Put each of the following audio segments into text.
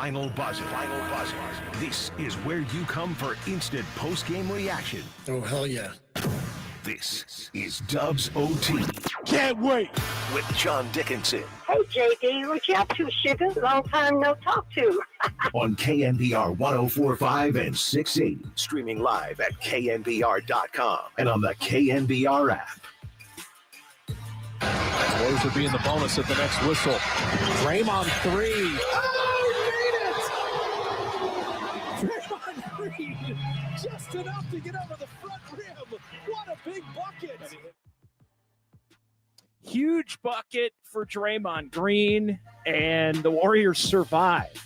Final buzzer. This is where you come for instant post-game reaction. Oh, hell yeah. This is Dubs OT. Can't wait. With John Dickinson. Hey, JD, what you up to, sugar? Long time no talk to. On KNBR 104.5 and 680. Streaming live at KNBR.com and on the KNBR app. Warriors will be in the bonus at the next whistle. Draymond three. Oh, he made it! Draymond Green, just enough to get over the front rim. What a big bucket! Huge bucket for Draymond Green, and the Warriors survive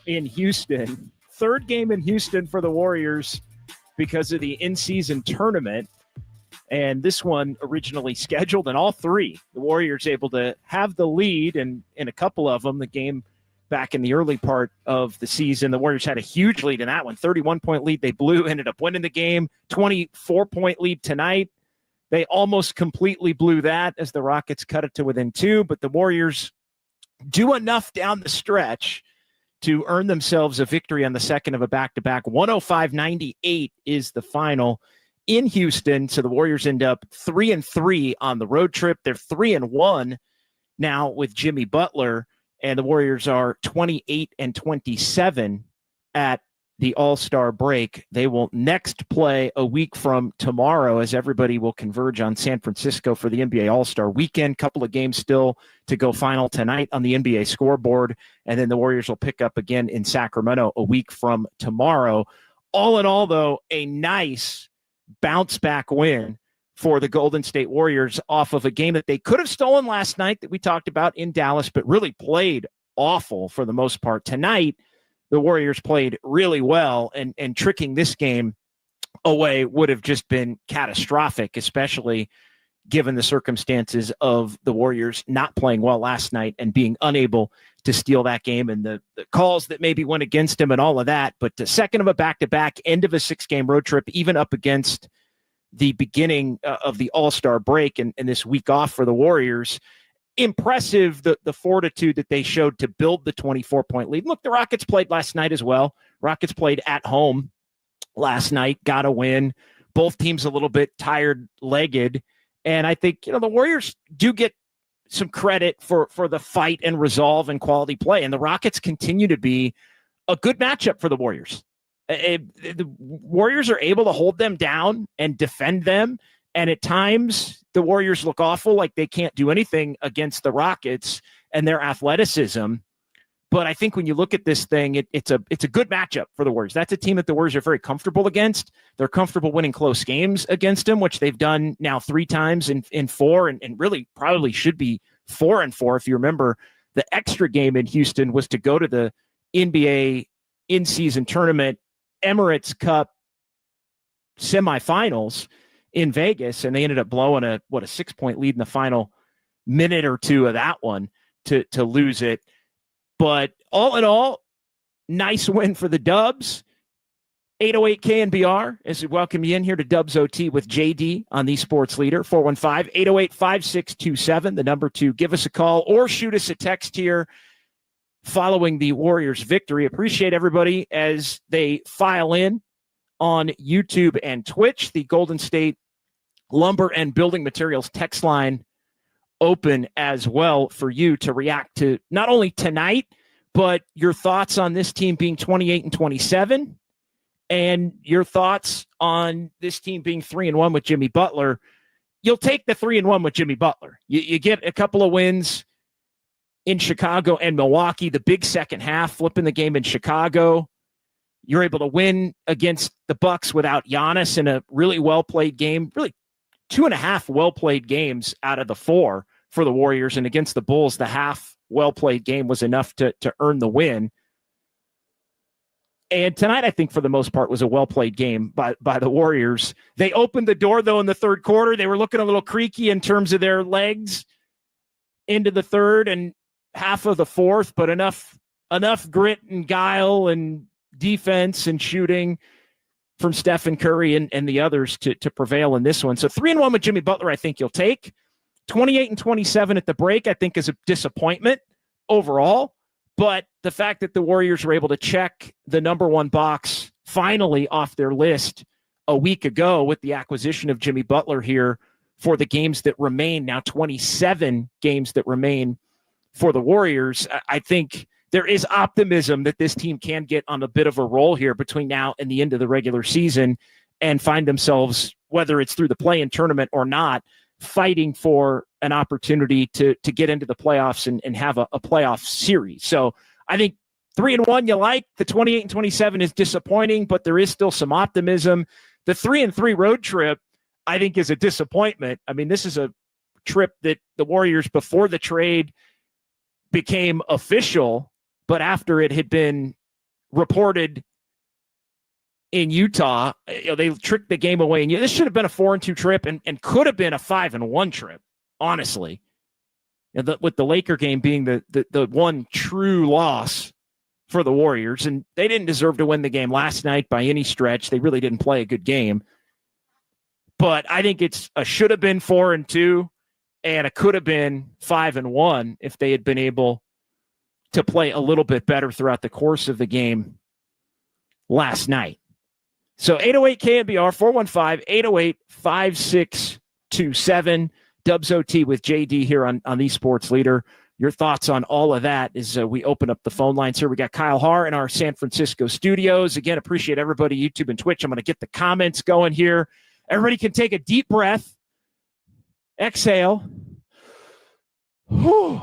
in Houston. Third game in Houston for the Warriors because of the in-season tournament. And this one originally scheduled, and all three, the Warriors able to have the lead, and in a couple of them, the game back in the early part of the season, the Warriors had a huge lead in that one, 31-point lead. They blew, ended up winning the game, 24-point lead tonight. They almost completely blew that as the Rockets cut it to within 2, but the Warriors do enough down the stretch to earn themselves a victory on the second of a back-to-back. 105-98 is the final in Houston. So the Warriors end up 3-3 on the road trip. They're 3-1 now with Jimmy Butler, and the Warriors are 28-27 at the All-Star break. They will next play a week from tomorrow as everybody will converge on San Francisco for the NBA All-Star weekend. Couple of games still to go final tonight on the NBA scoreboard, and then the Warriors will pick up again in Sacramento a week from tomorrow. All in all, though, a nice bounce-back win for the Golden State Warriors off of a game that they could have stolen last night that we talked about in Dallas, but really played awful for the most part. Tonight, the Warriors played really well, and tricking this game away would have just been catastrophic, especially given the circumstances of the Warriors not playing well last night and being unable to steal that game and the calls that maybe went against him and all of that. But the second of a back-to-back, end of a 6-game road trip, even up against the beginning of the All-Star break and this week off for the Warriors, impressive the fortitude that they showed to build the 24-point lead. Look, the Rockets played last night as well. Rockets played at home last night, got a win. Both teams a little bit tired-legged. And I think, the Warriors do get some credit for the fight and resolve and quality play. And the Rockets continue to be a good matchup for the Warriors. The Warriors are able to hold them down and defend them. And at times, the Warriors look awful, like they can't do anything against the Rockets and their athleticism. But I think when you look at this thing, it's a good matchup for the Warriors. That's a team that the Warriors are very comfortable against. They're comfortable winning close games against them, which they've done now 3 times in 4, and really probably should be 4-4. If you remember, the extra game in Houston was to go to the NBA in-season tournament Emirates Cup semifinals in Vegas, and they ended up blowing a 6-point lead in the final minute or two of that one to lose it. But all in all, nice win for the Dubs. 808 KNBR as we welcome you in here to Dubs OT with JD on the Sports Leader. 415-808-5627, the number to give us a call or shoot us a text here following the Warriors' victory. Appreciate everybody as they file in on YouTube and Twitch. The Golden State Lumber and Building Materials text line open as well for you to react to not only tonight, but your thoughts on this team being 28-27 and your thoughts on this team being 3-1 with Jimmy Butler. You'll take the 3-1 with Jimmy Butler. You get a couple of wins in Chicago and Milwaukee, the big second half, flipping the game in Chicago. You're able to win against the Bucks without Giannis in a really well-played game, really 2.5 well-played games out of the 4 for the Warriors. And against the Bulls, the half well-played game was enough to earn the win. And tonight, I think for the most part, was a well-played game by the Warriors. They opened the door, though, in the third quarter. They were looking a little creaky in terms of their legs into the third and half of the fourth, but enough grit and guile and defense and shooting from Stephen Curry and the others to prevail in this one. So 3-1 with Jimmy Butler, I think you'll take. 28-27 at the break, I think, is a disappointment overall. But the fact that the Warriors were able to check the number one box finally off their list a week ago with the acquisition of Jimmy Butler here for the games that remain, now 27 games that remain for the Warriors, I think there is optimism that this team can get on a bit of a roll here between now and the end of the regular season and find themselves, whether it's through the play-in tournament or not, fighting for an opportunity to get into the playoffs and have a playoff series. So I think 3-1 you like. The 28-27 is disappointing, but there is still some optimism. The 3-3 road trip, I think, is a disappointment. I mean, this is a trip that the Warriors before the trade became official, but after it had been reported in Utah, they tricked the game away. And this should have been a 4-2 trip and could have been a 5-1 trip, honestly. With the Laker game being the one true loss for the Warriors. And they didn't deserve to win the game last night by any stretch. They really didn't play a good game. But I think it's a should have been 4-2 and it could have been 5-1 if they had been able to play a little bit better throughout the course of the game last night. So 808 KNBR 415-808-5627. Dubs OT with JD here on the Sports Leader. Your thoughts on all of that as we open up the phone lines here. We got Kyle Haar in our San Francisco studios. Again, appreciate everybody, YouTube and Twitch. I'm going to get the comments going here. Everybody can take a deep breath. Exhale. Whew.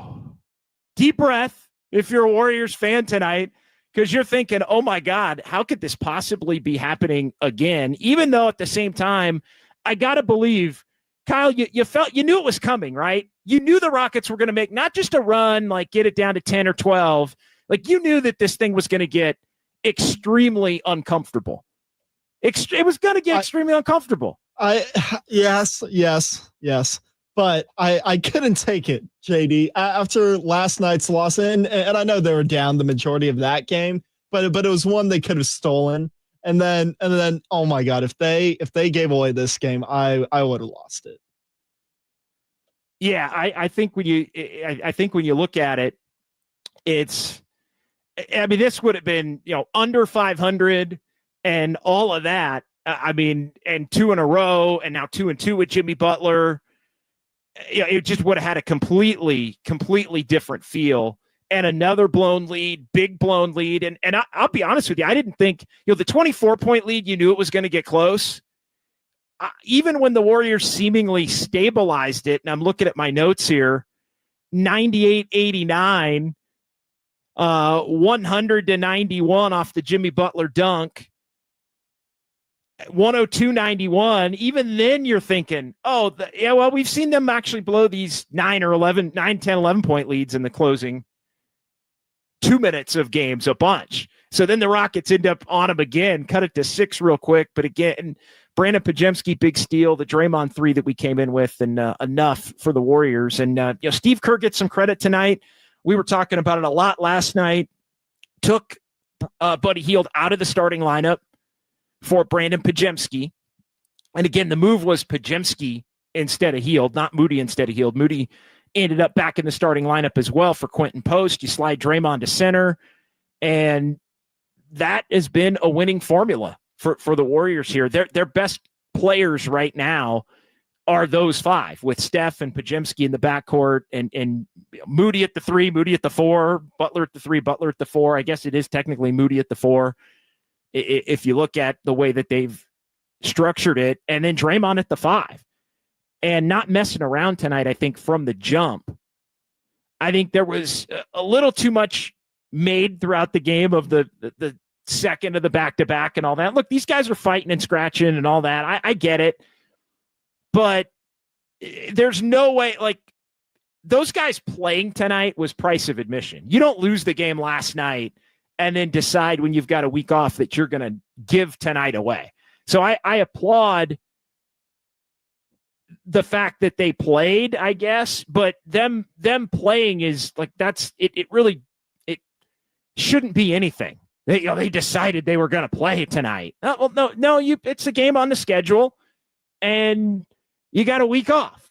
Deep breath if you're a Warriors fan tonight, because you're thinking, oh my God, how could this possibly be happening again? Even though at the same time, I got to believe, Kyle, you knew it was coming, right? You knew the Rockets were going to make not just a run, like get it down to 10 or 12. Like you knew that this thing was going to get extremely uncomfortable. It was going to get extremely uncomfortable. Yes. But I couldn't take it, JD, after last night's loss. And I know they were down the majority of that game, but it was one they could have stolen. And then, oh my God, if they gave away this game, I would have lost it. Yeah, I think when you look at it, this would have been, under 500 and all of that. And 2 in a row and now 2-2 with Jimmy Butler. It just would have had a completely different feel. And another blown lead, big blown lead. And I'll be honest with you, I didn't think, the 24-point lead, you knew it was going to get close. Even when the Warriors seemingly stabilized it, and I'm looking at my notes here, 98-89, 100-91 off the Jimmy Butler dunk, 102-91. Even then you're thinking, we've seen them actually blow these 9, 10, 11-point leads in the closing 2 minutes of games a bunch. So then the Rockets end up on them again, cut it to 6 real quick. But again, Brandon Pajemski, big steal, the Draymond 3 that we came in with, and enough for the Warriors. And Steve Kerr gets some credit tonight. We were talking about it a lot last night. Took Buddy Hield out of the starting lineup for Brandon Pajemski. And again, the move was Pajemski instead of Hield, not Moody instead of Hield. Moody ended up back in the starting lineup as well for Quentin Post. You slide Draymond to center, and that has been a winning formula for the Warriors here. Their best players right now are those 5, with Steph and Pajemski in the backcourt, and Moody at the 3, Moody at the 4, Butler at the 3, Butler at the 4. I guess it is technically Moody at the 4 if you look at the way that they've structured it, and then Draymond at the 5. And not messing around tonight, I think, from the jump. I think there was a little too much made throughout the game of the second of the back-to-back and all that. Look, these guys are fighting and scratching and all that. I get it. But there's no way, those guys playing tonight was price of admission. You don't lose the game last night and then decide when you've got a week off that you're going to give tonight away. So I applaud the fact that they played, I guess, but them playing is it really shouldn't be anything. They decided they were going to play tonight. No, it's a game on the schedule and you got a week off.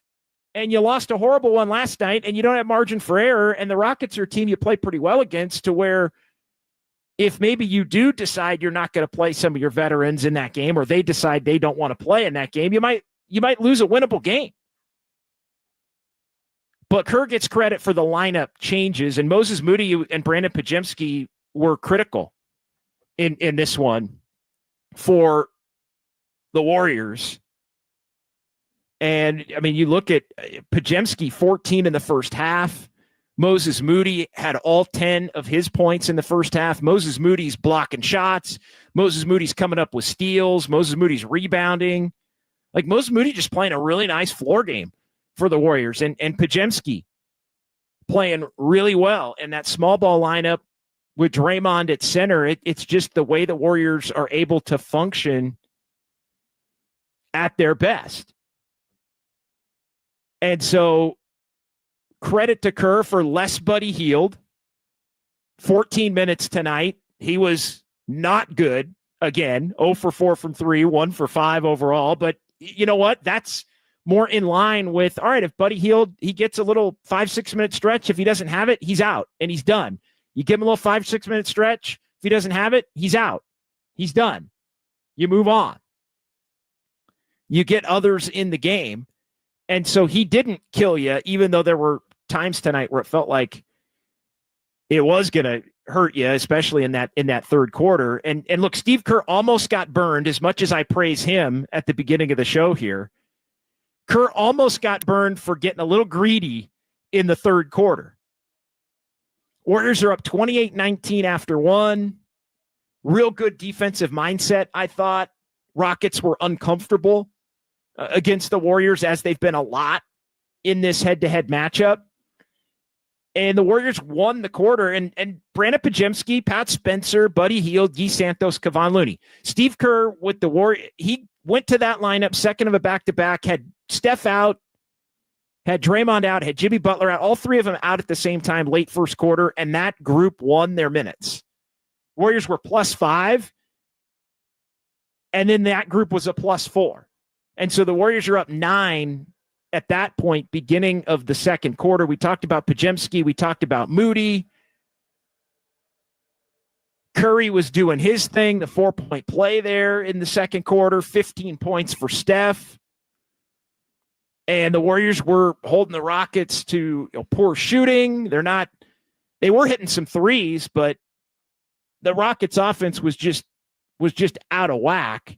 and you lost a horrible one last night, and you don't have margin for error, and the Rockets are a team you play pretty well against, to where if maybe you do decide you're not going to play some of your veterans in that game, or they decide they don't want to play in that game, you might lose a winnable game. But Kerr gets credit for the lineup changes, and Moses Moody and Brandon Podziemski were critical in this one for the Warriors. And, I mean, you look at Podziemski, 14 in the first half. Moses Moody had all 10 of his points in the first half. Moses Moody's blocking shots. Moses Moody's coming up with steals. Moses Moody's rebounding. Like, Moses Moody just playing a really nice floor game for the Warriors. And Podziemski playing really well. And that small ball lineup with Draymond at center, it's just the way the Warriors are able to function at their best. And so credit to Kerr for less Buddy Hield. 14 minutes tonight. He was not good. Again, 0 for 4 from 3, 1 for 5 overall. But you know what? That's more in line with, all right, if Buddy Hield, he gets a little 5-6 minute stretch. If he doesn't have it, he's out and he's done. You give him a little 5-6 minute stretch. If he doesn't have it, he's out. He's done. You move on. You get others in the game. And so he didn't kill you, even though there were times tonight where it felt like it was going to hurt you, especially in that third quarter. And look, Steve Kerr almost got burned. As much as I praise him at the beginning of the show here, Kerr almost got burned for getting a little greedy in the third quarter. Warriors are up 28-19 after one. Real good defensive mindset, I thought. Rockets were uncomfortable against the Warriors, as they've been a lot in this head-to-head matchup. And the Warriors won the quarter. And Brandon Podziemski, Pat Spencer, Buddy Hield, Guy Santos, Kevon Looney. Steve Kerr with the Warriors, he went to that lineup, second of a back-to-back, had Steph out, had Draymond out, had Jimmy Butler out, all three of them out at the same time late first quarter, and that group won their minutes. Warriors were +5, and then that group was a +4. And so the Warriors are up 9 at that point, beginning of the second quarter. We talked about Podziemski. We talked about Moody. Curry was doing his thing, the 4-point play there in the second quarter, 15 points for Steph. And the Warriors were holding the Rockets to poor shooting. They were hitting some threes, but the Rockets offense was just out of whack.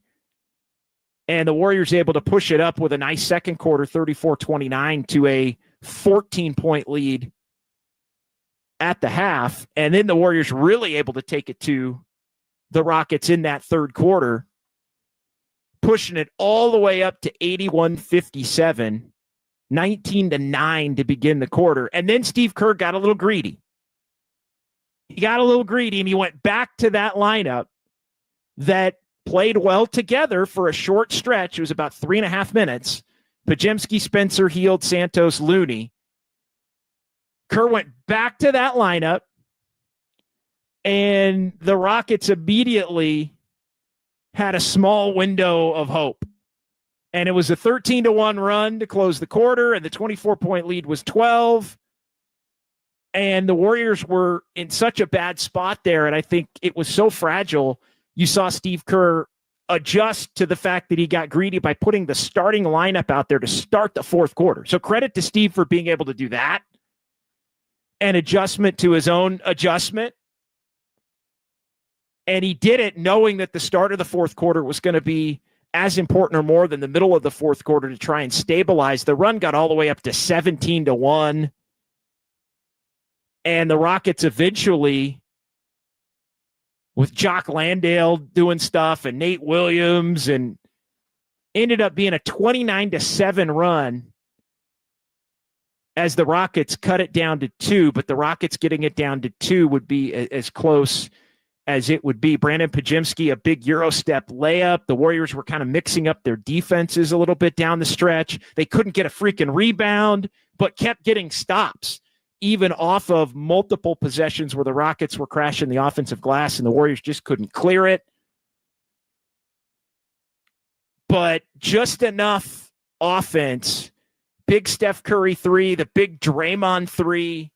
And the Warriors able to push it up with a nice second quarter, 34-29, to a 14-point lead at the half. And then the Warriors really able to take it to the Rockets in that third quarter, pushing it all the way up to 81-57, 19-9 to begin the quarter. And then Steve Kerr got a little greedy. He got a little greedy, and he went back to that lineup that played well together for a short stretch. It was about 3.5 minutes. Podziemski, Spencer, Hield, Santos, Looney. Kerr went back to that lineup, and the Rockets immediately had a small window of hope. And it was a 13-1 run to close the quarter, and the 24-point lead was 12. And the Warriors were in such a bad spot there, and I think it was so fragile. You saw Steve Kerr adjust to the fact that he got greedy by putting the starting lineup out there to start the fourth quarter. So credit to Steve for being able to do that. An adjustment to his own adjustment. And he did it knowing that the start of the fourth quarter was going to be as important or more than the middle of the fourth quarter to try and stabilize. The run got all the way up to 17-1. And the Rockets eventually, with Jock Landale doing stuff and Nate Williams, and ended up being a 29-7 run as the Rockets cut it down to 2, but the Rockets getting it down to 2 would be as close as it would be. Brandon Podziemski, a big Euro step layup. The Warriors were kind of mixing up their defenses a little bit down the stretch. They couldn't get a freaking rebound, but kept getting stops, even off of multiple possessions where the Rockets were crashing the offensive glass and the Warriors just couldn't clear it. But just enough offense big Steph Curry 3, the big Draymond 3,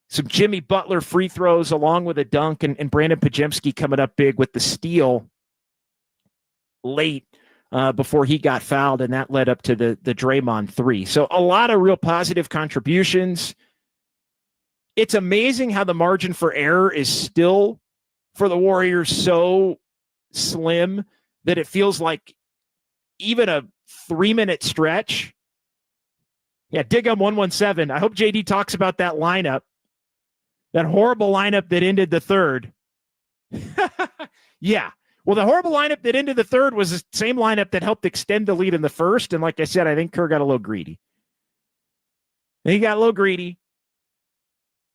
some Jimmy Butler free throws along with a dunk, and Brandon Podziemski coming up big with the steal late before he got fouled, and that led up to the Draymond 3. So a lot of real positive contributions. It's amazing how the margin for error is still, for the Warriors, so slim that it feels like even a 3-minute stretch. Yeah, Digum 117. I hope JD talks about that lineup, that horrible lineup that ended the third. Yeah. Well, the horrible lineup that ended the third was the same lineup that helped extend the lead in the first. And like I said, I think Kerr got a little greedy. He got a little greedy.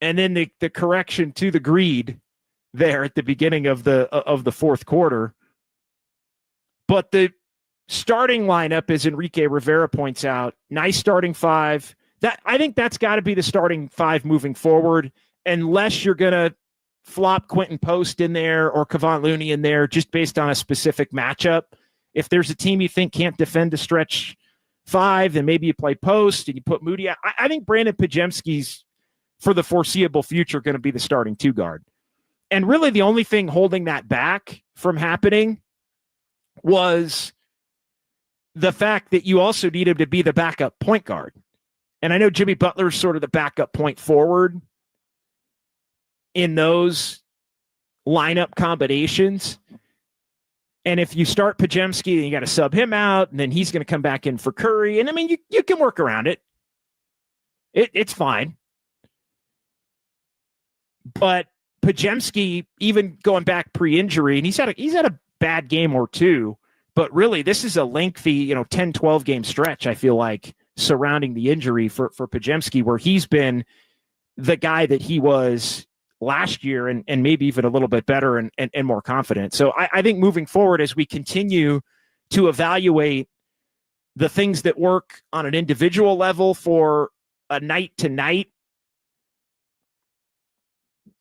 And then the correction to the greed there at the beginning of the fourth quarter. But the starting lineup, as Enrique Rivera points out, nice starting five. I think that's got to be the starting five moving forward, unless you're going to flop Quentin Post in there or Kevon Looney in there just based on a specific matchup. If there's a team you think can't defend a stretch five, then maybe you play Post and you put Moody out. I think Brandon Podziemski's, for the foreseeable future, going to be the starting two guard. And really the only thing holding that back from happening was the fact that you also need him to be the backup point guard. And I know Jimmy Butler's sort of the backup point forward in those lineup combinations. And if you start Podziemski, then you got to sub him out, and then he's going to come back in for Curry. And I mean, you can work around it. It's fine. But Podziemski, even going back pre-injury, and he's had a bad game or two, but really this is a lengthy, 10, 12 game stretch, I feel like, surrounding the injury for Podziemski, where he's been the guy that he was last year and maybe even a little bit better and more confident. So I think moving forward, as we continue to evaluate the things that work on an individual level for a night to night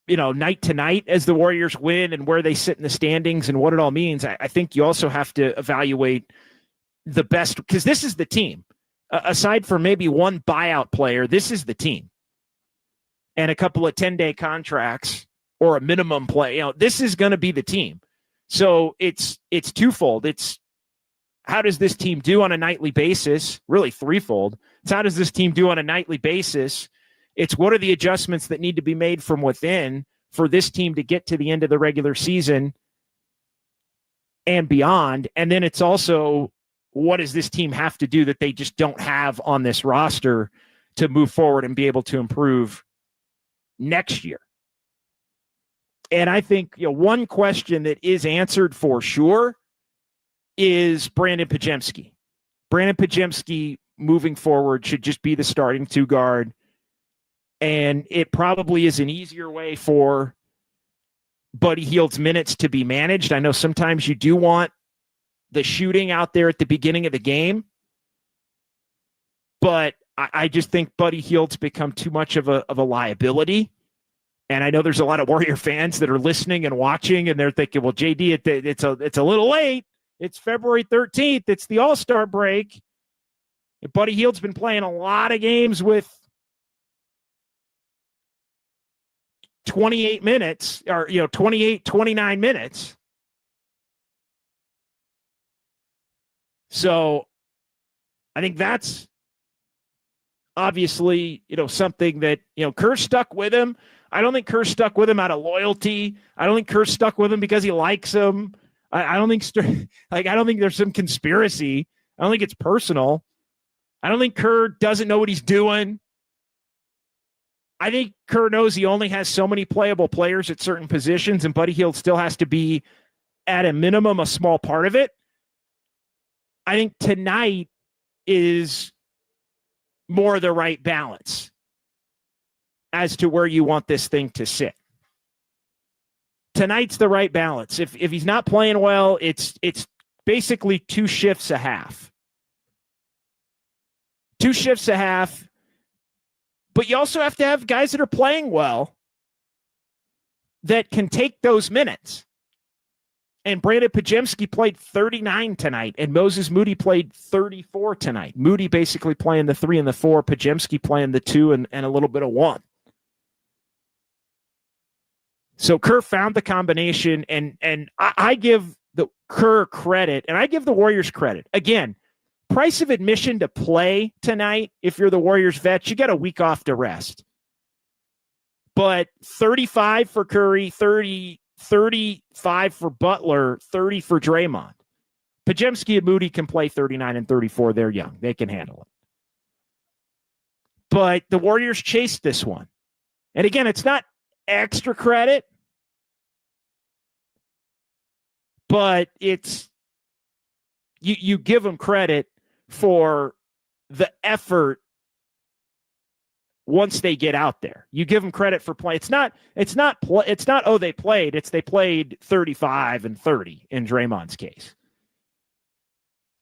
as the Warriors win and where they sit in the standings and what it all means, I think you also have to evaluate the best, because this is the team. Aside from maybe one buyout player, this is the team. And a couple of 10-day contracts or a minimum play, this is going to be the team. So it's twofold. It's how does this team do on a nightly basis? Really threefold. It's how does this team do on a nightly basis? It's what are the adjustments that need to be made from within for this team to get to the end of the regular season and beyond. And then it's also, what does this team have to do that they just don't have on this roster to move forward and be able to improve next year? And I think one question that is answered for sure is Brandon Podziemski. Brandon Podziemski moving forward should just be the starting two guard. And it probably is an easier way for Buddy Hield's minutes to be managed. I know sometimes you do want the shooting out there at the beginning of the game, but I just think Buddy Hield's become too much of a liability. And I know there's a lot of Warrior fans that are listening and watching, and they're thinking, well, JD, it's a little late. It's February 13th. It's the All-Star break. And Buddy Hield's been playing a lot of games with 28 minutes or 28, 29 minutes. So I think that's obviously, something that, Kerr stuck with him. I don't think Kerr stuck with him out of loyalty. I don't think Kerr stuck with him because he likes him. I don't think there's some conspiracy. I don't think it's personal. I don't think Kerr doesn't know what he's doing. I think Kerr knows he only has so many playable players at certain positions, and Buddy Hield still has to be, at a minimum, a small part of it. I think tonight is more the right balance as to where you want this thing to sit. Tonight's the right balance. If he's not playing well, it's basically 2 shifts a half. 2 shifts a half. But you also have to have guys that are playing well that can take those minutes. And Brandon Podziemski played 39 tonight, and Moses Moody played 34 tonight. Moody basically playing the 3 and the 4, Podziemski playing the 2 and a little bit of 1. So Kerr found the combination, and I give the Kerr credit, and I give the Warriors credit. Again, price of admission to play tonight, if you're the Warriors vets, you got a week off to rest. But 35 for Curry, 35 for Butler, 30 for Draymond. Podziemski and Moody can play 39 and 34. They're young. They can handle it. But the Warriors chased this one. And again, it's not extra credit, but it's you give them credit for the effort once they get out there. You give them credit for play. It's not oh, they played. It's they played 35 and 30 in Draymond's case.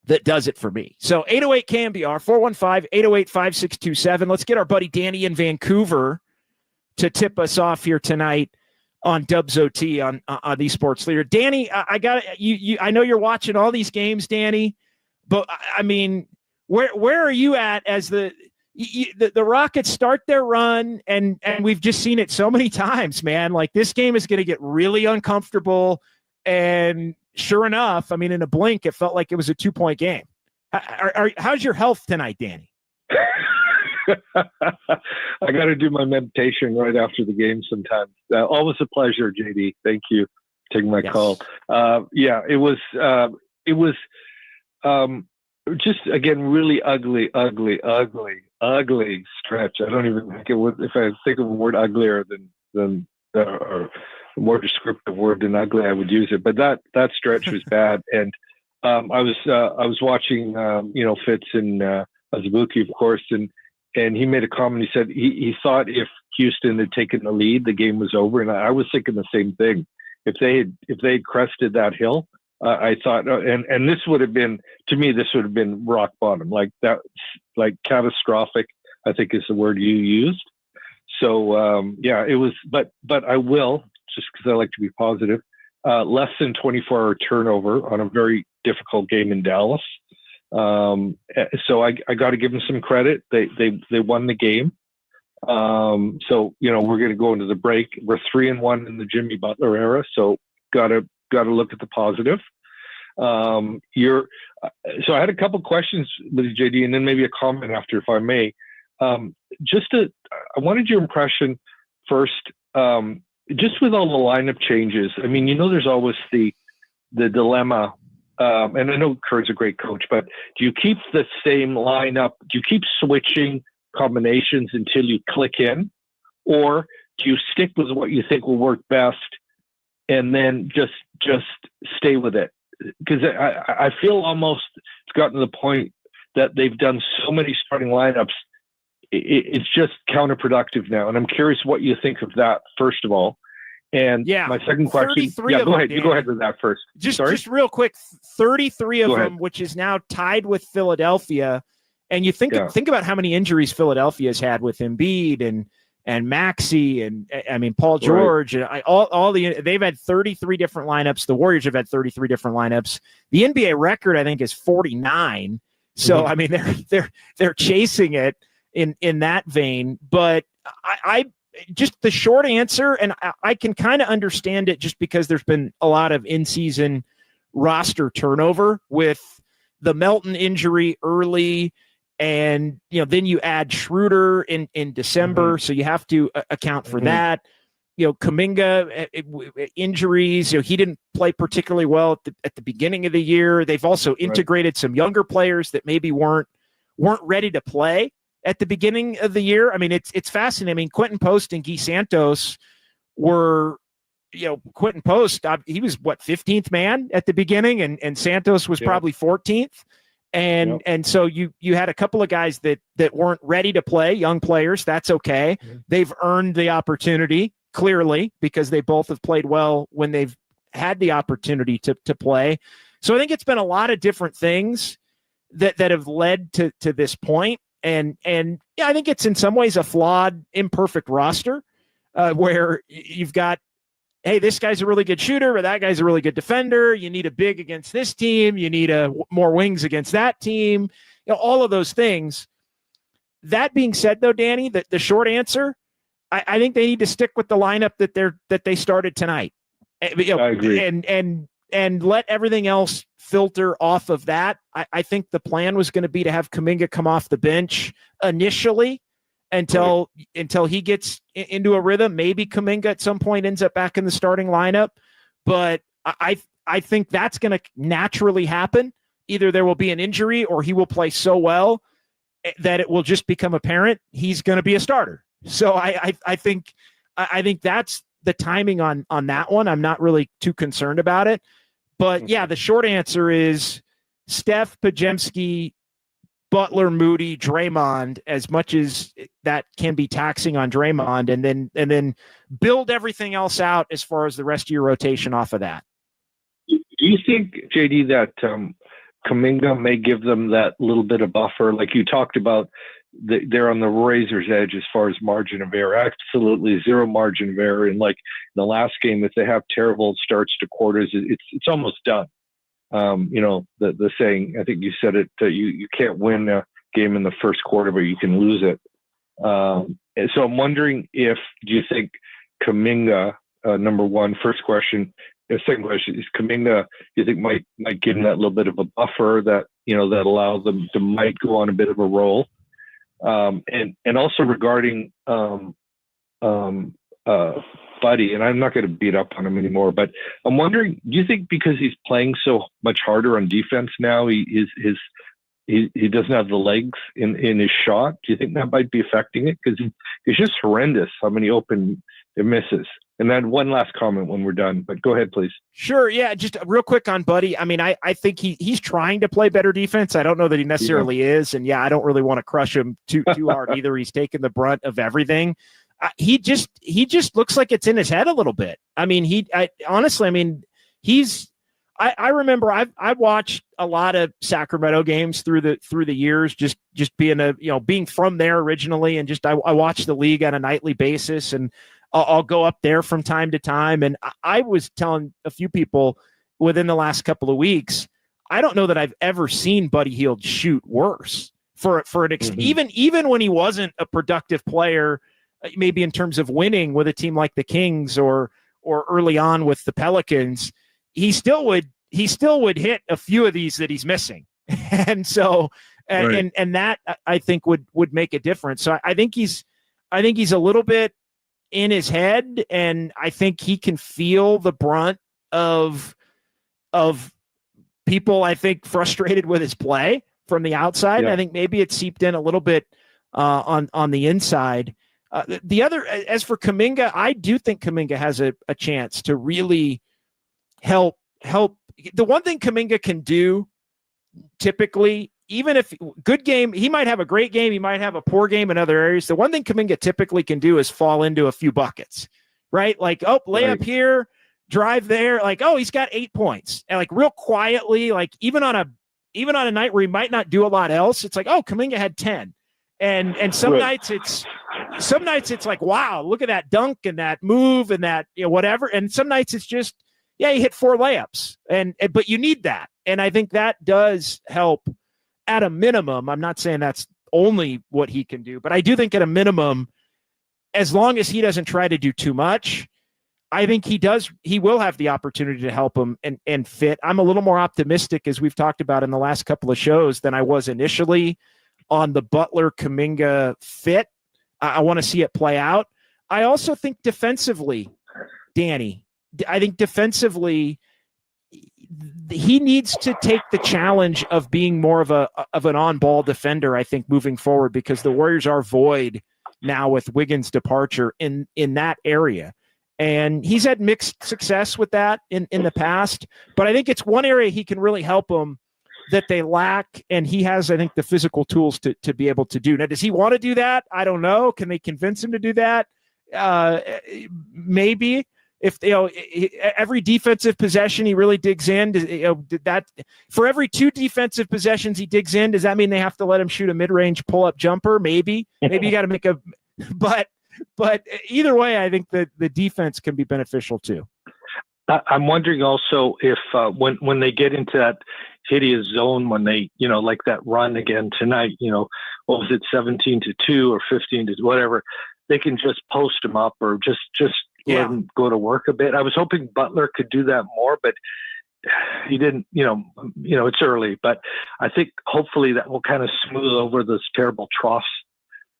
That does it for me. So 808 KNBR 415-808-5627. Let's get our buddy Danny in Vancouver to tip us off here tonight on Dubs OT on the Sports Leader. Danny, I got you. I know you're watching all these games, Danny, but I mean, where are you at as the Rockets start their run, and we've just seen it so many times, man. Like, this game is going to get really uncomfortable, and sure enough, I mean, in a blink, it felt like it was a 2-point game. How's your health tonight, Danny? I got to do my meditation right after the game sometimes. Always a pleasure, JD. Thank you for taking my call. Yeah, it was just, again, really ugly stretch. I don't even think it would, if I think of a word uglier than or a more descriptive word than ugly, I would use it. But that stretch was bad. And I was watching, Fitz and Azubuike, of course, and he made a comment. He said he thought if Houston had taken the lead, the game was over. And I was thinking the same thing. If they had crested that hill, I thought, and this would have been, to me, this would have been rock bottom, like that, like catastrophic, I think is the word you used. So yeah, it was, but I will, just because I like to be positive, less than 24-hour turnover on a very difficult game in Dallas. So I got to give them some credit. They won the game. So, we're going to go into the break. We're 3-1 in the Jimmy Butler era. So got to look at the positive. So I had a couple questions with you, JD, and then maybe a comment after, if I may. I wanted your impression first, just with all the lineup changes. I mean, there's always the dilemma. And I know Kerr's a great coach, but do you keep the same lineup? Do you keep switching combinations until you click in? Or do you stick with what you think will work best and then just stay with it? Because I feel almost it's gotten to the point that they've done so many starting lineups, it's just counterproductive now. And I'm curious what you think of that, first of all. And my second question, go ahead. You go ahead with that first. Just real quick, 33 of them, which is now tied with Philadelphia. And you think about how many injuries Philadelphia's had with Embiid and Maxey and Paul George and they've had 33 different lineups. The Warriors have had 33 different lineups. The NBA record, I think, is 49. So I mean, they're chasing it in that vein. But I just the short answer, and I can kind of understand it just because there's been a lot of in-season roster turnover with the Melton injury early, and then you add Schroeder in December, so you have to account for that. Kuminga injuries. He didn't play particularly well at the beginning of the year. They've also integrated some younger players that maybe weren't ready to play at the beginning of the year. I mean, it's fascinating. I mean, Quentin Post and Guy Santos were, Quentin Post, he was 15th man at the beginning, and Santos was probably 14th. And so you had a couple of guys that weren't ready to play, young players. That's okay. They've earned the opportunity, clearly, because they both have played well when they've had the opportunity to play. So I think it's been a lot of different things that have led to this point. And I think it's in some ways a flawed, imperfect roster where you've got hey, this guy's a really good shooter, or that guy's a really good defender. You need a big against this team. You need more wings against that team. All of those things. That being said, though, Danny, the short answer, I think they need to stick with the lineup that they started tonight. I agree. And let everything else filter off of that. I think the plan was going to be to have Kuminga come off the bench initially until he gets into a rhythm. Maybe Kuminga at some point ends up back in the starting lineup. But I think that's going to naturally happen. Either there will be an injury or he will play so well that it will just become apparent he's going to be a starter. So I think that's the timing on that one. I'm not really too concerned about it. But yeah, the short answer is Steph, Podziemski, Butler, Moody, Draymond, as much as that can be taxing on Draymond, and then build everything else out as far as the rest of your rotation off of that. Do you think, JD, that Kuminga may give them that little bit of buffer? Like you talked about, they're on the razor's edge as far as margin of error. Absolutely zero margin of error. And like in the last game, if they have terrible starts to quarters, it's almost done. The saying, I think you said it, you can't win a game in the first quarter, but you can lose it. And so I'm wondering do you think Kuminga, number one, first question, the second question is Kuminga, do you think might give them that little bit of a buffer that allows them to might go on a bit of a roll? And also regarding Buddy, and I'm not going to beat up on him anymore, but I'm wondering, do you think because he's playing so much harder on defense now, he doesn't have the legs in his shot? Do you think that might be affecting it? Because it's just horrendous how many open it misses. And then one last comment when we're done, but go ahead, please. Sure. Yeah. Just real quick on Buddy. I mean, I think he's trying to play better defense. I don't know that he necessarily is. And yeah, I don't really want to crush him too hard either. He's taken the brunt of everything. He just looks like it's in his head a little bit. I mean, honestly, I remember I've watched a lot of Sacramento games through the years, just being being from there originally. And just, I watch the league on a nightly basis, and I'll go up there from time to time. And I was telling a few people within the last couple of weeks, I don't know that I've ever seen Buddy Hield shoot worse for an even when he wasn't a productive player, maybe in terms of winning with a team like the Kings or early on with the Pelicans, he still would hit a few of these that he's missing. And so, and that I think would make a difference. So I think he's a little bit in his head, and I think he can feel the brunt of people, I think, frustrated with his play from the outside. Yeah. I think maybe it seeped in a little bit on the inside. The other, as for Kuminga, I do think Kuminga has a chance to really help. The one thing Kuminga can do typically, even if good game, he might have a great game, he might have a poor game in other areas. The one thing Kuminga typically can do is fall into a few buckets, right? Like, layup here, drive there. Like, he's got 8 points, and like real quietly, like even on a night where he might not do a lot else, it's like, Kuminga had 10. And some nights it's like, wow, look at that dunk and that move and that, whatever. And some nights it's just, he hit 4 layups, but you need that. And I think that does help at a minimum. I'm not saying that's only what he can do, but I do think at a minimum, as long as he doesn't try to do too much, I think he will have the opportunity to help him and fit. I'm a little more optimistic, as we've talked about in the last couple of shows, than I was initially on the Butler Kuminga fit. I want to see it play out. I also think defensively, Danny, he needs to take the challenge of being more of an on-ball defender, I think, moving forward, because the Warriors are void now with Wiggins' departure in that area. And he's had mixed success with that in the past, but I think it's one area he can really help them that they lack, and he has, I think, the physical tools to be able to do. Now, does he want to do that? I don't know. Can they convince him to do that? Maybe. If every defensive possession he really digs in, did that for every 2 defensive possessions he digs in, does that mean they have to let him shoot a mid-range pull-up jumper? Maybe you got to make but either way, I think that the defense can be beneficial too. I'm wondering also if when they get into that hideous zone, when they, like that run again tonight, what was it, 17-2 or 15 to whatever, they can just post them up or just let them go to work a bit. I was hoping Butler could do that more, but he didn't. It's early, but I think hopefully that will kind of smooth over those terrible troughs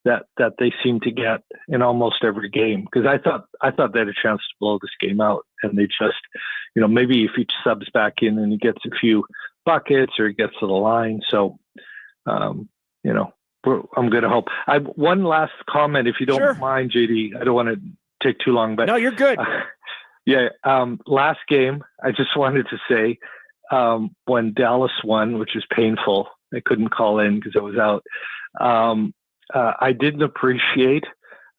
that they seem to get in almost every game. Because I thought they had a chance to blow this game out, and they just, maybe if he subs back in and he gets a few buckets or he gets to the line. So, I'm going to hope. One last comment, if you don't mind, JD. I don't want to take too long, but no, you're good. Last game, I just wanted to say, when Dallas won, which was painful, I couldn't call in because I was out. I didn't appreciate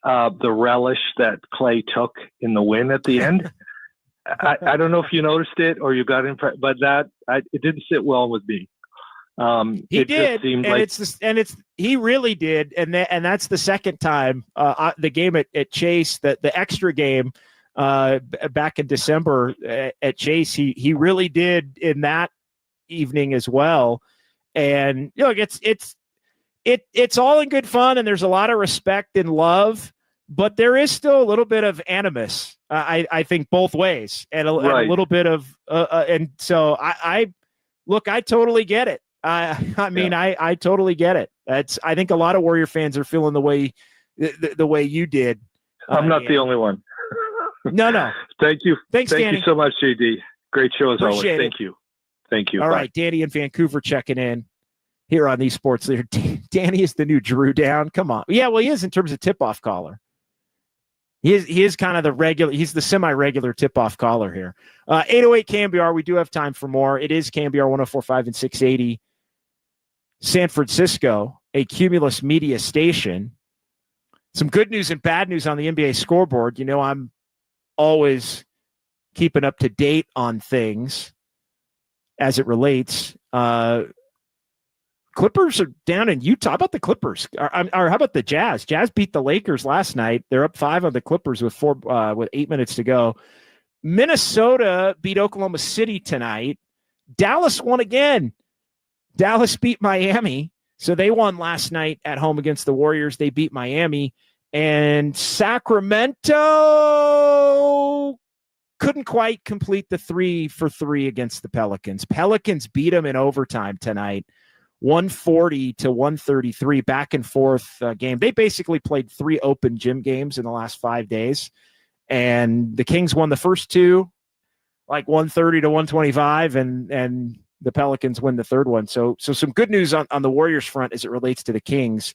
the relish that Clay took in the win at the end. I don't know if you noticed it or you got impressed, but it didn't sit well with me. He did, and he really did, and that's the second time the game at Chase, the extra game back in December at Chase, he really did in that evening as well, and it's all in good fun, and there's a lot of respect and love, but there is still a little bit of animus, I think, both ways, and a little bit of and so I totally get it. I totally get it. I think a lot of Warrior fans are feeling the way you did. I'm not the only one. No. Thank you. Thanks, Thank Danny. you so much, JD. Great show as always. Appreciate Thank you. Thank you. All Bye. right, Danny in Vancouver checking in here on the Sports Leader. Danny is the new Drew Down. Come on. Yeah, well, he is in terms of tip-off caller. He is kind of the regular. He's the semi-regular tip-off caller here. 808 KNBR. We do have time for more. It is KNBR 104.5 and 680. San Francisco, a Cumulus media station. Some good news and bad news on the NBA scoreboard. I'm always keeping up to date on things as it relates. Clippers are down in Utah. How about the Clippers? Or how about the Jazz? Jazz beat the Lakers last night. They're up 5 on the Clippers with 8 minutes to go. Minnesota beat Oklahoma City tonight. Dallas won again. Dallas beat Miami. So they won last night at home against the Warriors. They beat Miami. And Sacramento couldn't quite complete the 3-for-3 against the Pelicans. Pelicans beat them in overtime tonight, 140-133, back and forth game. They basically played 3 open gym games in the last 5 days. And the Kings won the first 2, like 130-125, and the Pelicans win the third one. So some good news on the Warriors front as it relates to the Kings.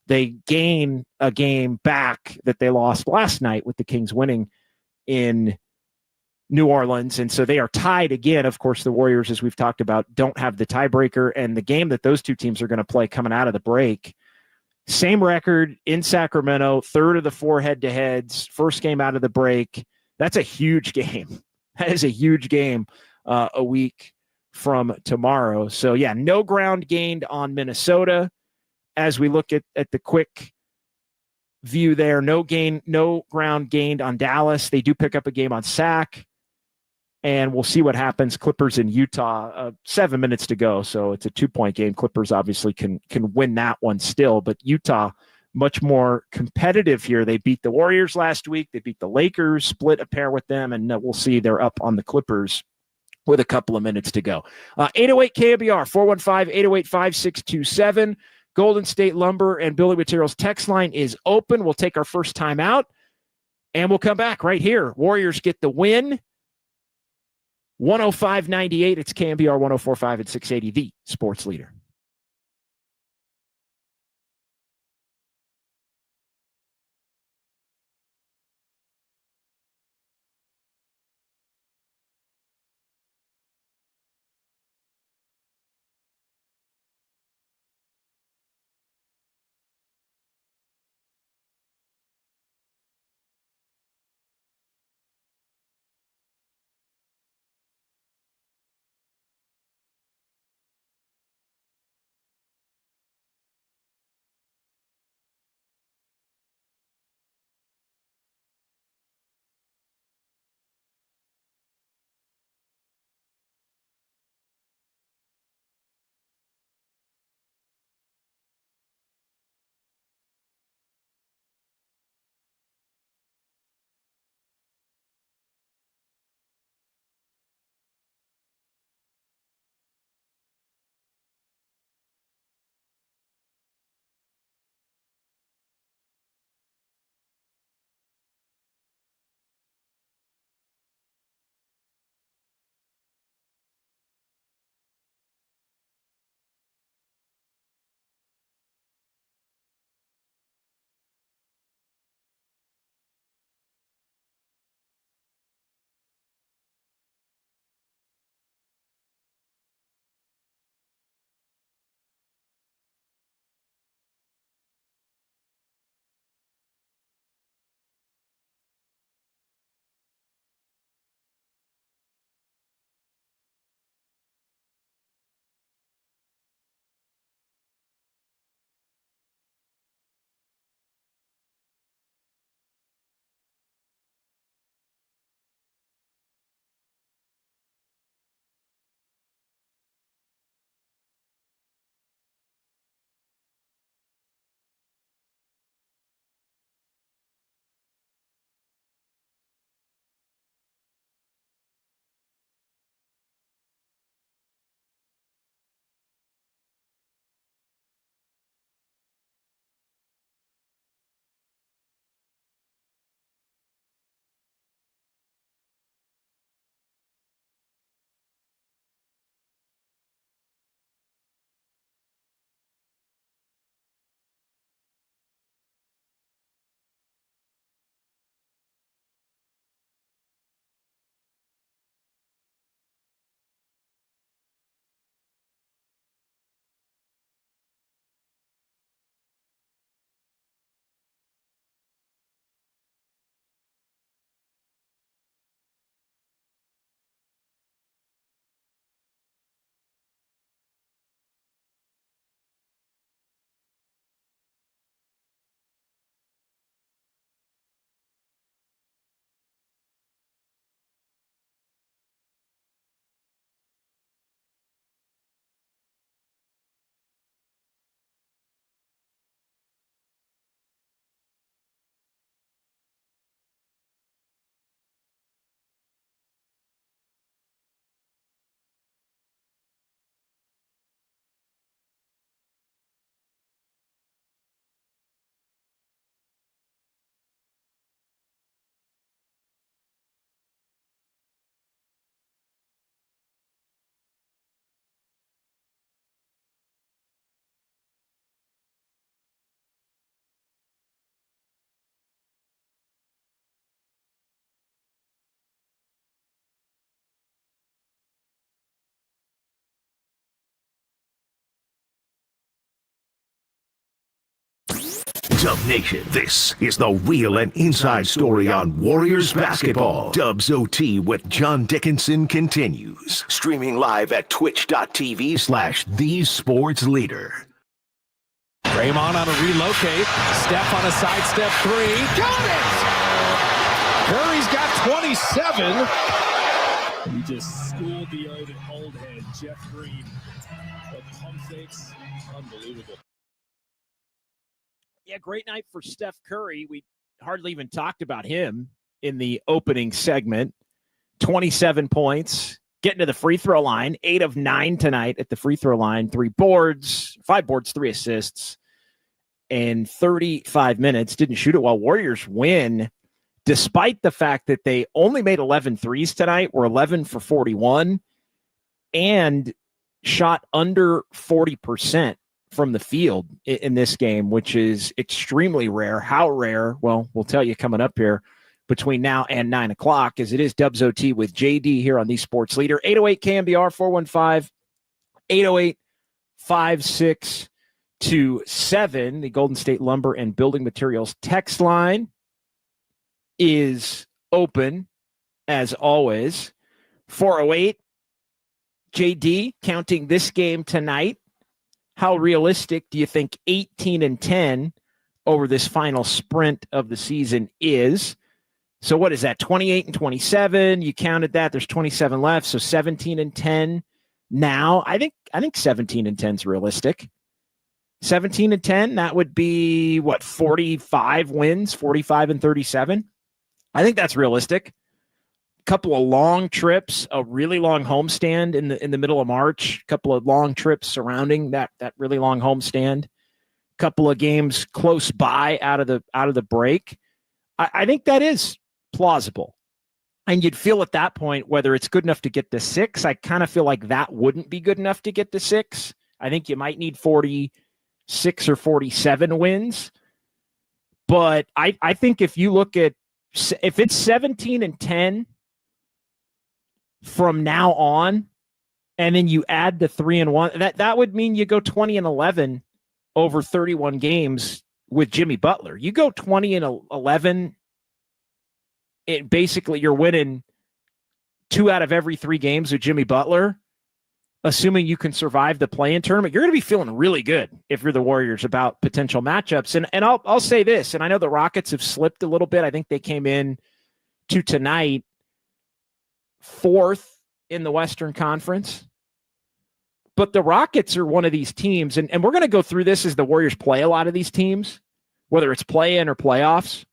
They gain a game back that they lost last night with the Kings winning in New Orleans. And so they are tied again. Of course, the Warriors, as we've talked about, don't have the tiebreaker. And the game that those two teams are going to play coming out of the break, same record in Sacramento, third of the 4 head-to-heads, first game out of the break. That's a huge game. That is a huge game a week from tomorrow. So, yeah, no ground gained on Minnesota. As we look at the quick view there, no ground gained on Dallas. They do pick up a game on Sac, and we'll see what happens. Clippers in Utah, 7 minutes to go, so it's a 2-point game. Clippers obviously can win that one still, but Utah much more competitive here. They beat the Warriors last week. They beat the Lakers, split a pair with them, and we'll see they're up on the Clippers with a couple of minutes to go. 808 KNBR, 415-808-5627. Golden State Lumber and Building Materials text line is open. We'll take our first time out, and we'll come back right here. Warriors get the win. 105.98. It's KNBR 104.5 and 680, the Sports Leader. Dub Nation, this is the real and inside story on Warriors basketball. Dubs OT with John Dickinson continues. Streaming live at twitch.tv/thesportsleader. Draymond on a relocate. Steph on a sidestep three. Got it! Curry's got 27. He just schooled the old head, Jeff Green. The pump fakes, unbelievable. Yeah, great night for Steph Curry. We hardly even talked about him in the opening segment. 27 points, getting to the free throw line, 8 of 9 tonight at the free throw line, 5 boards, 3 assists, and 35 minutes. Didn't shoot it well. Warriors win, despite the fact that they only made 11 threes tonight, were 11 for 41, and shot under 40% from the field in this game, which is extremely rare. How rare? Well, we'll tell you coming up here between now and 9 o'clock, as it is Dubs OT with JD here on the Sports Leader. 808 KNBR 415-808-5627. The Golden State Lumber and Building Materials text line is open, as always. 408 JD, counting this game tonight. How realistic do you think 18-10 over this final sprint of the season is? So what is that, 28-27? You counted that. There's 27 left, so 17-10 now. I think 17-10 is realistic. 17-10, that would be, 45 wins, 45-37? I think that's realistic. Couple of long trips, a really long homestand in the middle of March, a couple of long trips surrounding that really long homestand, couple of games close by out of the break. I think that is plausible. And you'd feel at that point whether it's good enough to get to 6. I kind of feel like that wouldn't be good enough to get to 6. I think you might need 46 or 47 wins. But I think if you look at, if it's 17-10 from now on, and then you add the 3-1, that would mean you go 20-11 over 31 games with Jimmy Butler. You go 20-11, basically you're winning 2 out of every 3 games with Jimmy Butler, assuming you can survive the play-in tournament. You're going to be feeling really good if you're the Warriors about potential matchups. And I'll say this, and I know the Rockets have slipped a little bit. I think they came in to tonight 4th in the Western Conference. But the Rockets are one of these teams, and we're going to go through this as the Warriors play a lot of these teams, whether it's play-in or playoffs.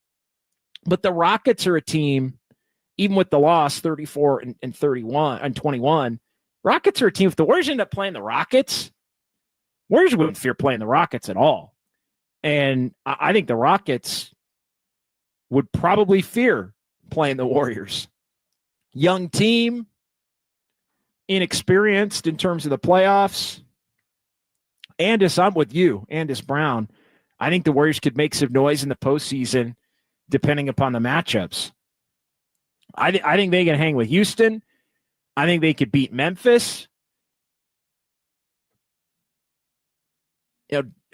But the Rockets are a team, even with the loss, 34 and 31 and 21, Rockets are a team. If the Warriors end up playing the Rockets, Warriors wouldn't fear playing the Rockets at all. And I think the Rockets would probably fear playing the Warriors. Young team, inexperienced in terms of the playoffs. Andis, I'm with you, Andis Brown. I think the Warriors could make some noise in the postseason depending upon the matchups. I think they can hang with Houston. I think they could beat Memphis.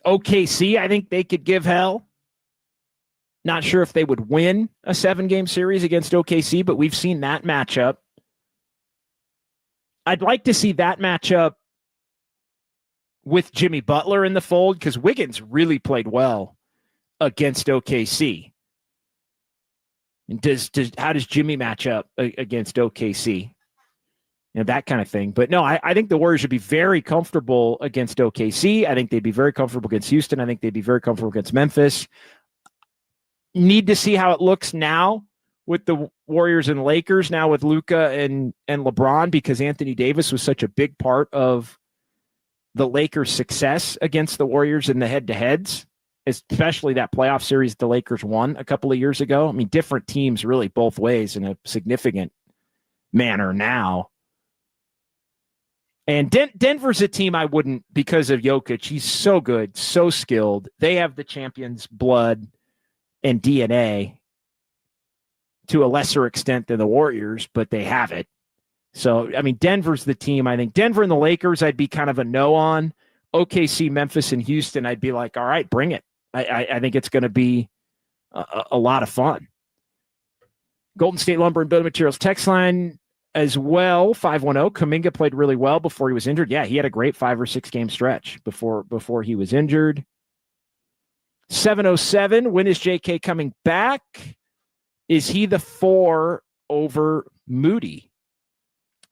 OKC, I think they could give hell. Not sure if they would win a 7-game series against OKC, but we've seen that matchup. I'd like to see that matchup with Jimmy Butler in the fold, because Wiggins really played well against OKC. And how does Jimmy match up against OKC? That kind of thing. But no, I think the Warriors would be very comfortable against OKC. I think they'd be very comfortable against Houston. I think they'd be very comfortable against Memphis. Need to see how it looks now with the Warriors and Lakers, now with Luka and LeBron, because Anthony Davis was such a big part of the Lakers' success against the Warriors in the head-to-heads, especially that playoff series the Lakers won a couple of years ago. I mean, different teams really both ways in a significant manner now. And Denver's a team I wouldn't, because of Jokic. He's so good, so skilled. They have the champion's blood and DNA to a lesser extent than the Warriors, but they have it. So, I mean, Denver's the team. I think Denver and the Lakers, I'd be kind of a no on. OKC, Memphis, and Houston, I'd be like, all right, bring it. I think it's going to be a lot of fun. Golden State Lumber and Building Materials text line as well, 510. Kuminga played really well before he was injured. Yeah, he had a great 5 or 6 game stretch before he was injured. 707, when is JK coming back? Is he the 4 over Moody?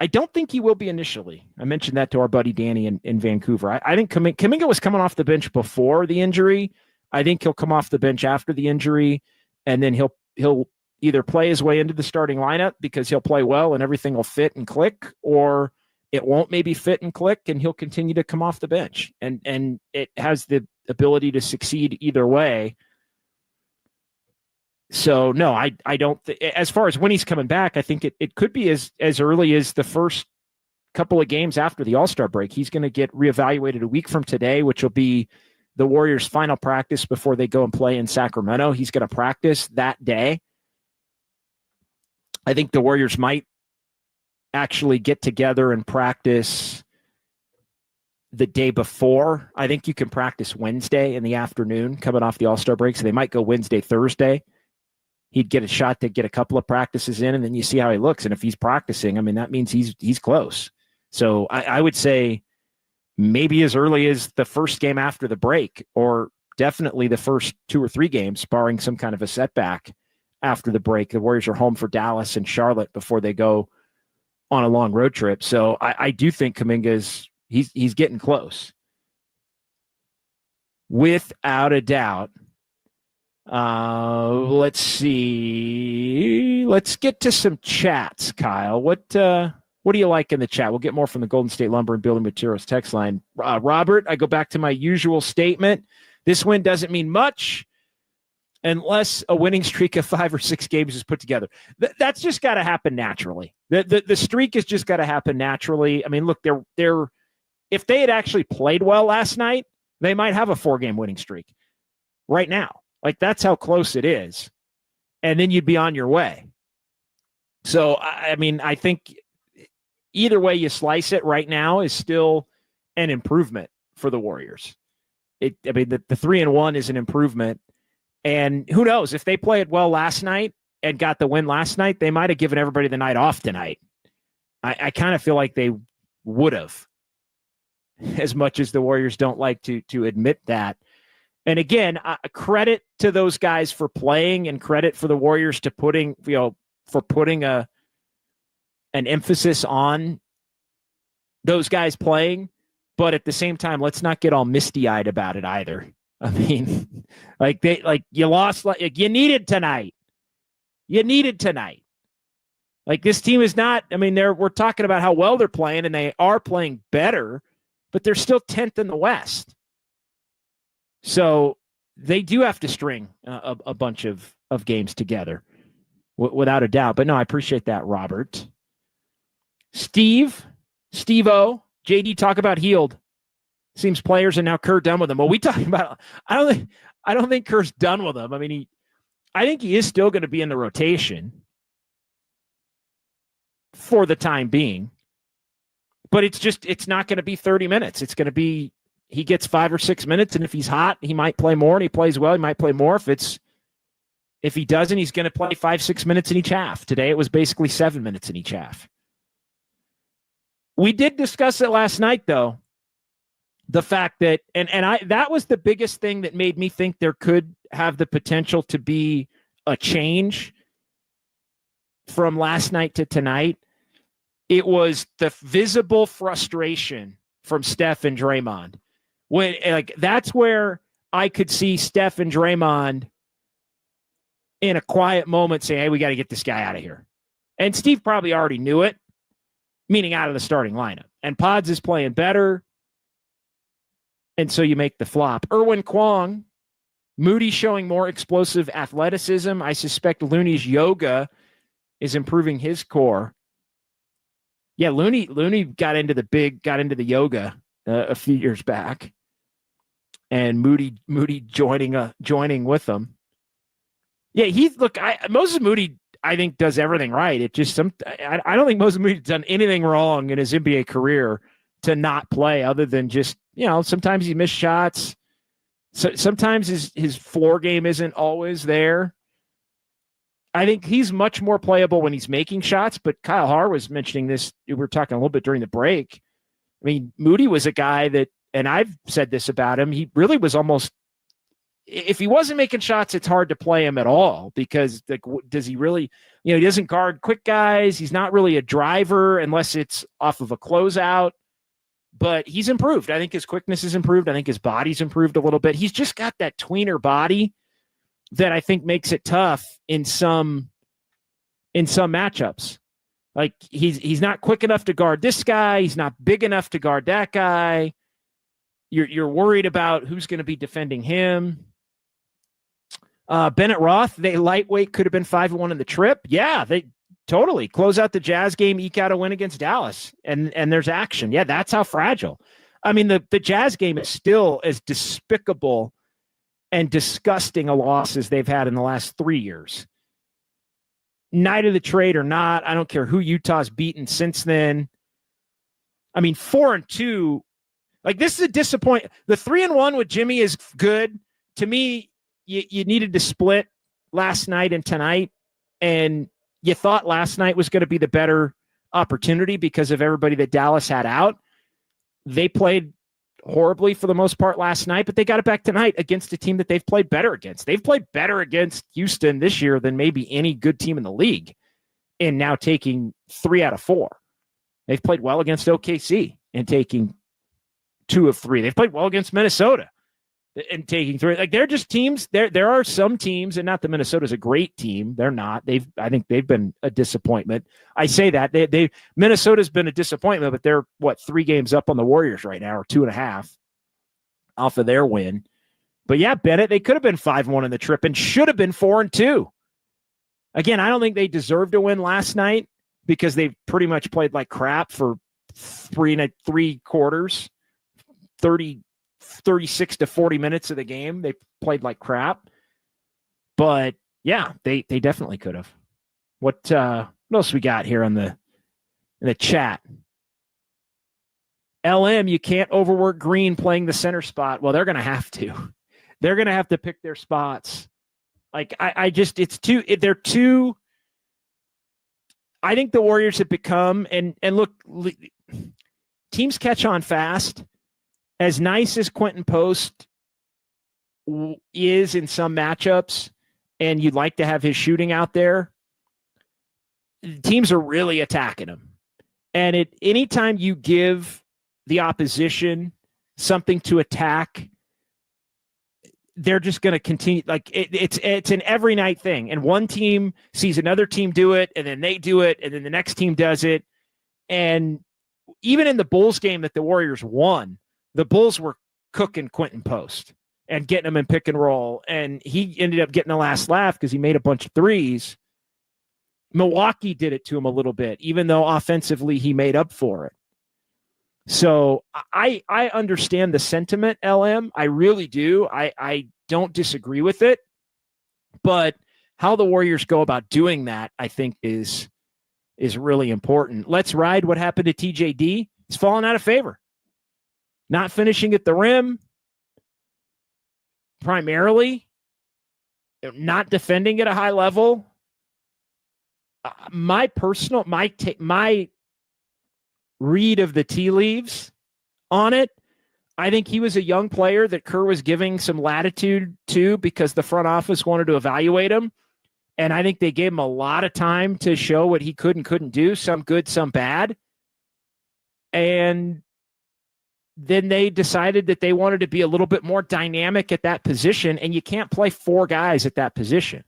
I don't think he will be initially. I mentioned that to our buddy Danny in Vancouver. I think Kuminga was coming off the bench before the injury. I think he'll come off the bench after the injury, and then he'll either play his way into the starting lineup because he'll play well and everything will fit and click, or it won't maybe fit and click and he'll continue to come off the bench. And it has the ability to succeed either way. So no, I don't. As far as when he's coming back, I think it could be as early as the first couple of games after the All-Star break. He's going to get reevaluated a week from today, which will be the Warriors' final practice before they go and play in Sacramento. He's going to practice that day. I think the Warriors might actually get together and practice the day before. I think you can practice Wednesday in the afternoon coming off the All-Star break. So they might go Wednesday, Thursday. He'd get a shot to get a couple of practices in, and then you see how he looks. And if he's practicing, I mean, that means he's close. So I would say maybe as early as the first game after the break, or definitely the first 2 or 3 games, barring some kind of a setback after the break. The Warriors are home for Dallas and Charlotte before they go on a long road trip. So I do think Kuminga's he's getting close. Without a doubt. Let's see. Let's get to some chats, Kyle. What do you like in the chat? We'll get more from the Golden State Lumber and Building Materials text line. Robert, I go back to my usual statement. This win doesn't mean much unless a winning streak of 5 or 6 games is put together. That's just got to happen naturally. The streak has just got to happen naturally. I mean, look, they're if they had actually played well last night, they might have a 4-game winning streak right now. Like, that's how close it is. And then you'd be on your way. So, I mean, I think either way you slice it right now is still an improvement for the Warriors. The 3-1 is an improvement. And who knows, if they played well last night and got the win last night, they might have given everybody the night off tonight. I kind of feel like they would have, as much as the Warriors don't like to admit that. And again, credit to those guys for playing, and credit for the Warriors to putting an emphasis on those guys playing. But at the same time, let's not get all misty-eyed about it either. I mean, you lost, you needed tonight. You needed tonight. Like, this team is not, I mean, we're talking about how well they're playing, and they are playing better, but they're still 10th in the West. So they do have to string a bunch of games together, without a doubt. But no, I appreciate that, Robert. Steve-O, JD, talk about healed. Seems players are now Kerr done with him. Well, we talking about, I don't think Kerr's done with him. I mean, I think he is still going to be in the rotation for the time being, but it's not going to be 30 minutes. It's going to be, he gets 5 or 6 minutes, and if he's hot, he might play more, and he plays well, he might play more. If he doesn't, he's going to play 5-6 minutes in each half. Today it was basically 7 minutes in each half. We did discuss it last night, though. The fact that, that was the biggest thing that made me think there could have the potential to be a change from last night to tonight. It was the visible frustration from Steph and Draymond. That's where I could see Steph and Draymond in a quiet moment saying, hey, we got to get this guy out of here. And Steve probably already knew it, meaning out of the starting lineup. And Pods is playing better. And so you make the flop. Erwin Kwong, Moody showing more explosive athleticism. I suspect Looney's yoga is improving his core. Yeah, Looney got into the yoga a few years back, and Moody joining with them. Yeah, Moses Moody, I think, does everything right. It just I don't think Moses Moody's done anything wrong in his NBA career to not play, other than just, sometimes he missed shots. So sometimes his floor game isn't always there. I think he's much more playable when he's making shots, but Kyle Har was mentioning this. We were talking a little bit during the break. I mean, Moody was a guy that, and I've said this about him, he really was almost, if he wasn't making shots, it's hard to play him at all because like, does he really, he doesn't guard quick guys. He's not really a driver unless it's off of a closeout, but he's improved. I think his quickness has improved. I think his body's improved a little bit. He's just got that tweener body that I think makes it tough in some matchups. Like he's not quick enough to guard this guy. He's not big enough to guard that guy. You're worried about who's going to be defending him. Bennett Roth, they lightweight could have been 5-1 in the trip. Yeah, they totally close out the Jazz game, eke out a win against Dallas, and there's action. Yeah, that's how fragile. I mean, the Jazz game is still as despicable and disgusting a loss as they've had in the last 3 years. Night of the trade or not, I don't care who Utah's beaten since then. I mean, 4-2, like this is a disappointment. The 3-1 with Jimmy is good. To me, you needed to split last night and tonight, and you thought last night was going to be the better opportunity because of everybody that Dallas had out. They played horribly for the most part last night, but they got it back tonight against a team that they've played better against. They've played better against Houston this year than maybe any good team in the league, and now taking 3 out of 4. They've played well against OKC and taking 2 of 3. They've played well against Minnesota and taking 3. Like they're just teams. There are some teams, and not that Minnesota's a great team. They're not. I think they've been a disappointment. I say that Minnesota's been a disappointment, but they're 3 games up on the Warriors right now, or 2.5 off of their win. But yeah, Bennett, they could have been 5-1 in the trip and should have been 4-2. Again, I don't think they deserved a win last night because they pretty much played like crap for 3 quarters, 36 to 40 minutes of the game. They played like crap. But yeah, they definitely could have. What else we got here in the chat? LM, you can't overwork Green playing the center spot. Well, they're going to have to. They're going to have to pick their spots. Like they're too. I think the Warriors have become, and look, teams catch on fast. As nice as Quentin Post is in some matchups, and you'd like to have his shooting out there, teams are really attacking him. And anytime you give the opposition something to attack, they're just going to continue. Like it's an every night thing. And one team sees another team do it, and then they do it, and then the next team does it. And even in the Bulls game that the Warriors won, the Bulls were cooking Quentin Post and getting him in pick and roll. And he ended up getting the last laugh because he made a bunch of threes. Milwaukee did it to him a little bit, even though offensively he made up for it. So I understand the sentiment, LM. I really do. I don't disagree with it. But how the Warriors go about doing that, I think, is really important. Let's ride what happened to TJD. He's fallen out of favor. Not finishing at the rim, primarily, not defending at a high level. My read of the tea leaves on it, I think he was a young player that Kerr was giving some latitude to because the front office wanted to evaluate him. And I think they gave him a lot of time to show what he could and couldn't do, some good, some bad. And then they decided that they wanted to be a little bit more dynamic at that position, and you can't play 4 guys at that position.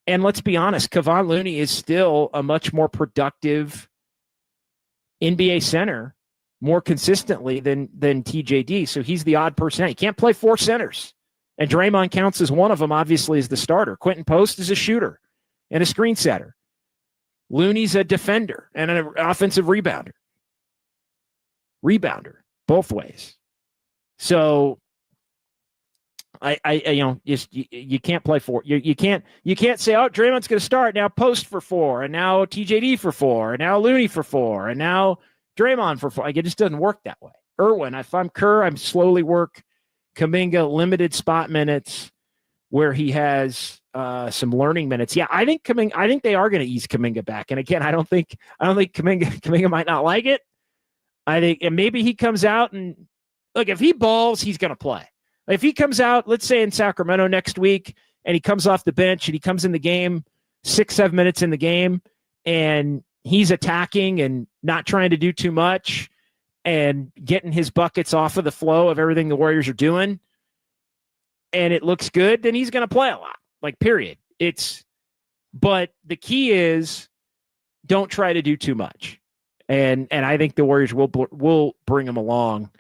And let's be honest, Kevon Looney is still a much more productive NBA center more consistently than TJD. So he's the odd person out. You can't play 4 centers. And Draymond counts as one of them, obviously, as the starter. Quentin Post is a shooter and a screen setter. Looney's a defender and an offensive rebounder. Both ways. So you can't play 4. You can't say, oh, Draymond's going to start now, Post for 4, and now TJD for 4, and now Looney for 4, and now Draymond for 4. Like, it just doesn't work that way. Irwin, if I'm Kerr, I'm slowly work Kuminga limited spot minutes where he has some learning minutes. Yeah, I think they are going to ease Kuminga back. And again, I don't think Kuminga might not like it. I think, and maybe he comes out and look, if he balls, he's going to play. If he comes out, let's say in Sacramento next week, and he comes off the bench and he comes in the game 6-7 minutes in the game, and he's attacking and not trying to do too much and getting his buckets off of the flow of everything the Warriors are doing, and it looks good, then he's going to play a lot. Like, period. But the key is don't try to do too much. And I think the Warriors will bring him along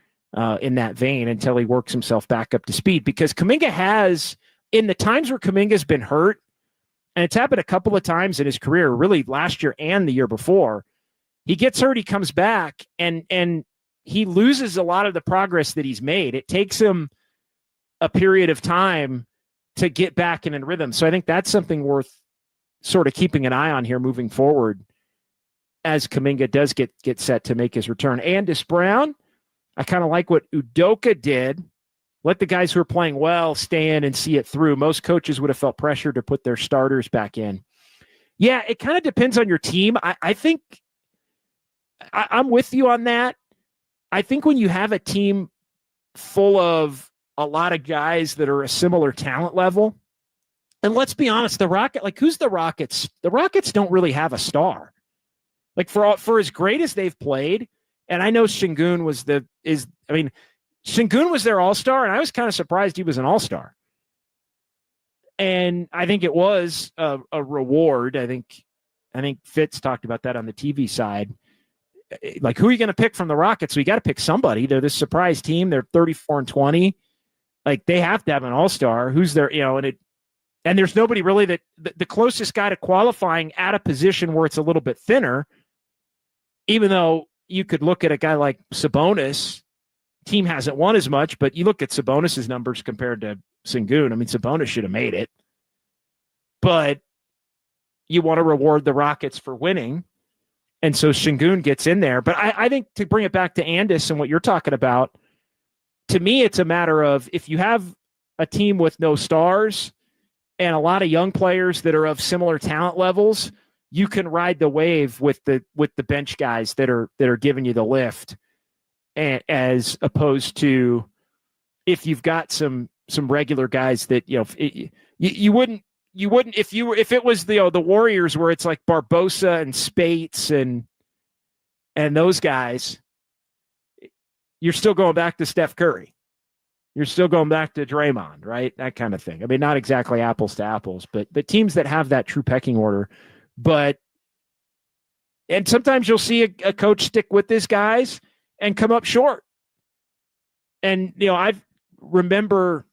in that vein until he works himself back up to speed, because Kuminga has, in the times where Kuminga's been hurt, and it's happened a couple of times in his career, really last year and the year before, he gets hurt, he comes back, and he loses a lot of the progress that he's made. It takes him a period of time to get back in a rhythm. So I think that's something worth sort of keeping an eye on here moving forward as Kuminga does get set to make his return. Andis Brown, I kind of like what Udoka did. Let the guys who are playing well stay in and see it through. Most coaches would have felt pressure to put their starters back in. Yeah, it kind of depends on your team. I think I'm with you on that. I think when you have a team full of a lot of guys that are a similar talent level, and let's be honest, who's the Rockets? The Rockets don't really have a star. Like, for as great as they've played, and I know Şengün Şengün was their all-star, and I was kind of surprised he was an all-star. And I think it was a reward. I think Fitz talked about that on the TV side. Like, who are you going to pick from the Rockets? So you got to pick somebody. They're this surprise team. They're 34-20. Like, they have to have an all-star. Who's their, and there's nobody really that the closest guy to qualifying at a position where it's a little bit thinner, even though you could look at a guy like Sabonis. Team hasn't won as much, but you look at Sabonis's numbers compared to Şengün. I mean, Sabonis should have made it, but you want to reward the Rockets for winning. And so Şengün gets in there. But I think, to bring it back to Andis and what you're talking about, to me, it's a matter of, if you have a team with no stars and a lot of young players that are of similar talent levels, you can ride the wave with the bench guys that are giving you the lift. And as opposed to if you've got some regular guys that, you wouldn't if it was the Warriors, where it's like Barbosa and Spates and those guys, you're still going back to Steph Curry. You're still going back to Draymond, right? That kind of thing. I mean, not exactly apples to apples, but the teams that have that true pecking order. And sometimes you'll see a coach stick with his guys and come up short. And, I remember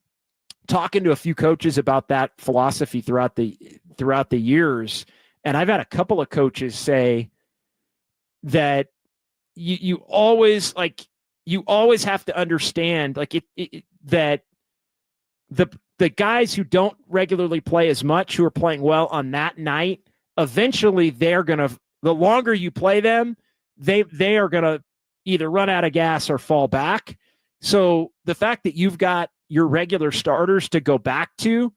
talking to a few coaches about that philosophy throughout the years. And I've had a couple of coaches say that you always have to understand, that the guys who don't regularly play as much, who are playing well on that night, eventually the longer you play them, they are going to either run out of gas or fall back. So the fact that you've got your regular starters to go back to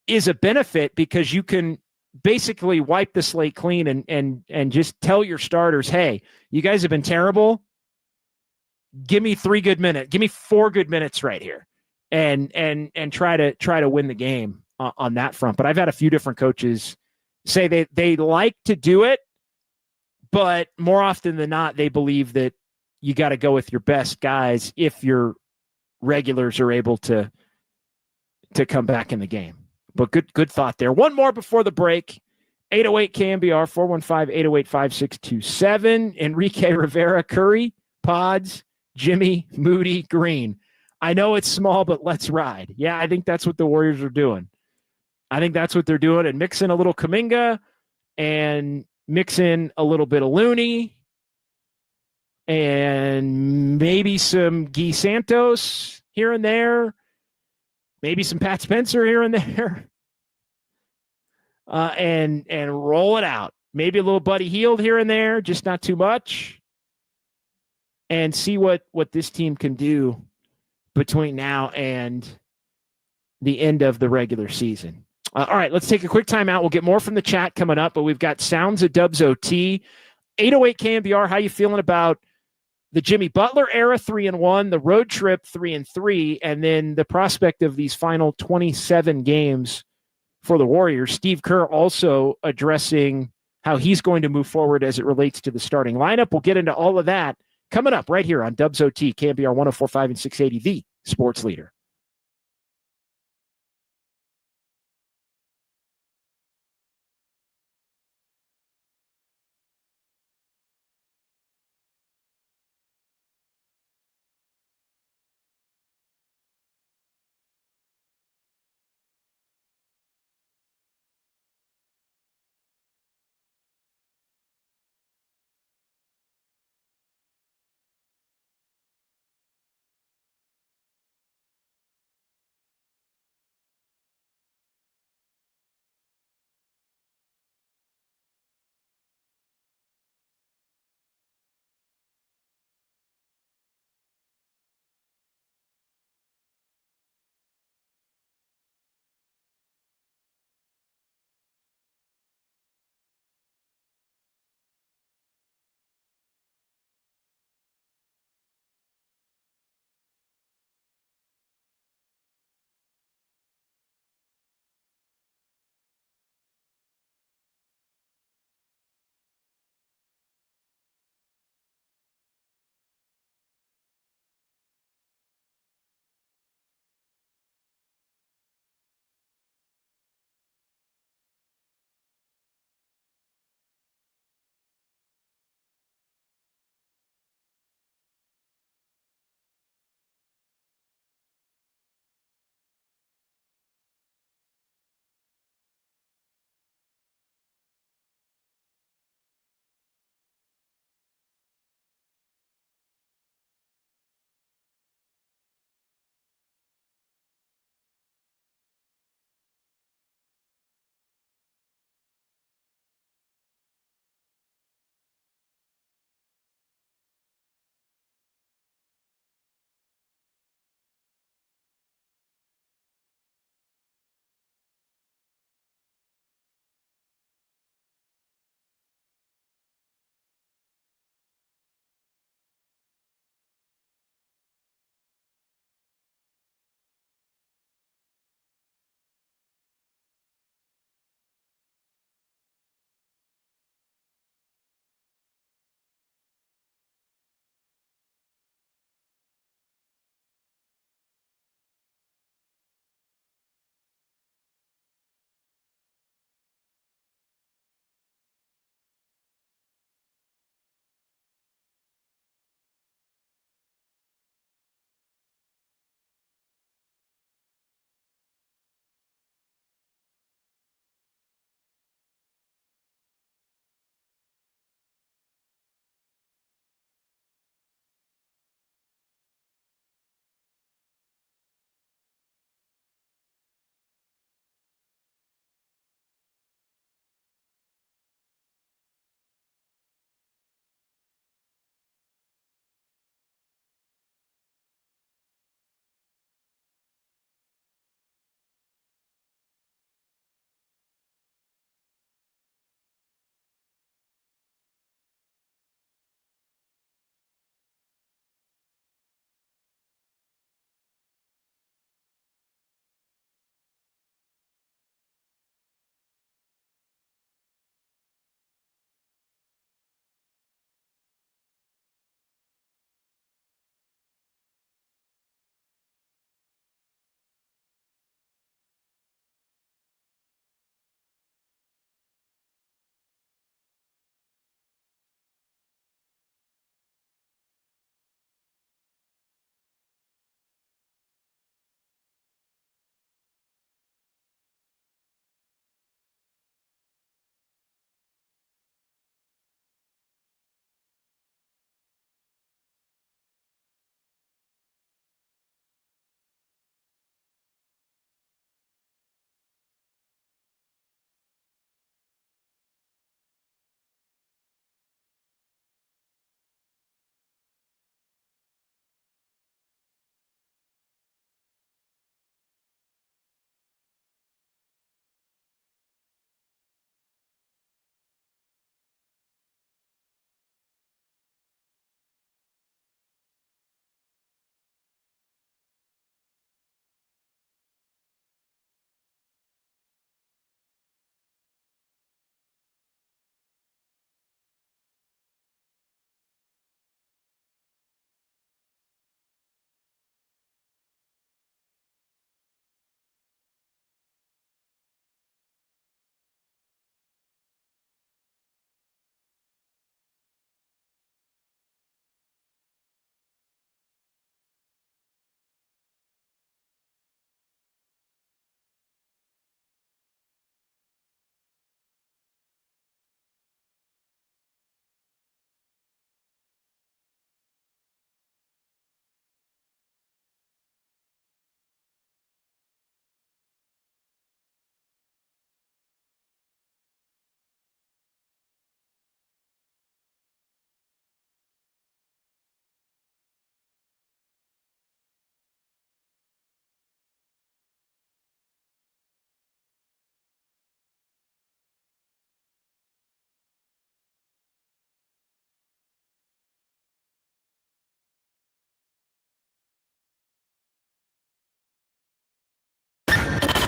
is a benefit, because you can basically wipe the slate clean and just tell your starters, hey, you guys have been terrible. Give me 3 good minutes. Give me 4 good minutes right here, and try to win the game on that front. But I've had a few different coaches say they like to do it, but more often than not, they believe that you got to go with your best guys if your regulars are able to come back in the game. But good thought there. One more before the break. 808 KNBR 415-808-5627. Enrique Rivera, Curry, Pods, Jimmy, Moody, Green. I know it's small, but let's ride. Yeah, I think that's what the Warriors are doing. I think that's what they're doing, and mix in a little Kuminga and mix in a little bit of Looney and maybe some Guy Santos here and there, maybe some Pat Spencer here and there, and roll it out. Maybe a little Buddy Hield here and there, just not too much, and see what this team can do between now and the end of the regular season. All right, let's take a quick timeout. We'll get more from the chat coming up, but we've got Sounds of Dubs OT. 808 KNBR, how you feeling about the Jimmy Butler era 3-1, the road trip 3-3, and then the prospect of these final 27 games for the Warriors? Steve Kerr also addressing how he's going to move forward as it relates to the starting lineup. We'll get into all of that coming up right here on Dubs OT, KNBR 104.5 and 680, the sports leader.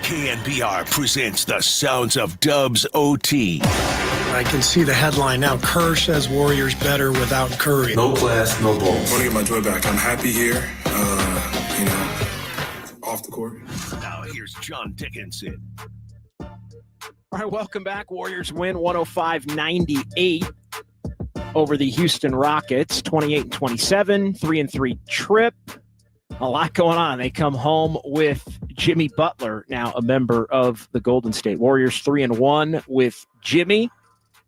KNBR presents the sounds of Dubs OT. I can see the headline now. Kerr says Warriors better without Curry. No class, no balls. I want to get my joy back. I'm happy here, off the court. Now here's John Dickinson. All right, welcome back. Warriors win 105-98 over the Houston Rockets, 28-27, 3-3 trip. A lot going on. They come home with Jimmy Butler, now a member of the Golden State Warriors, 3-1 with Jimmy.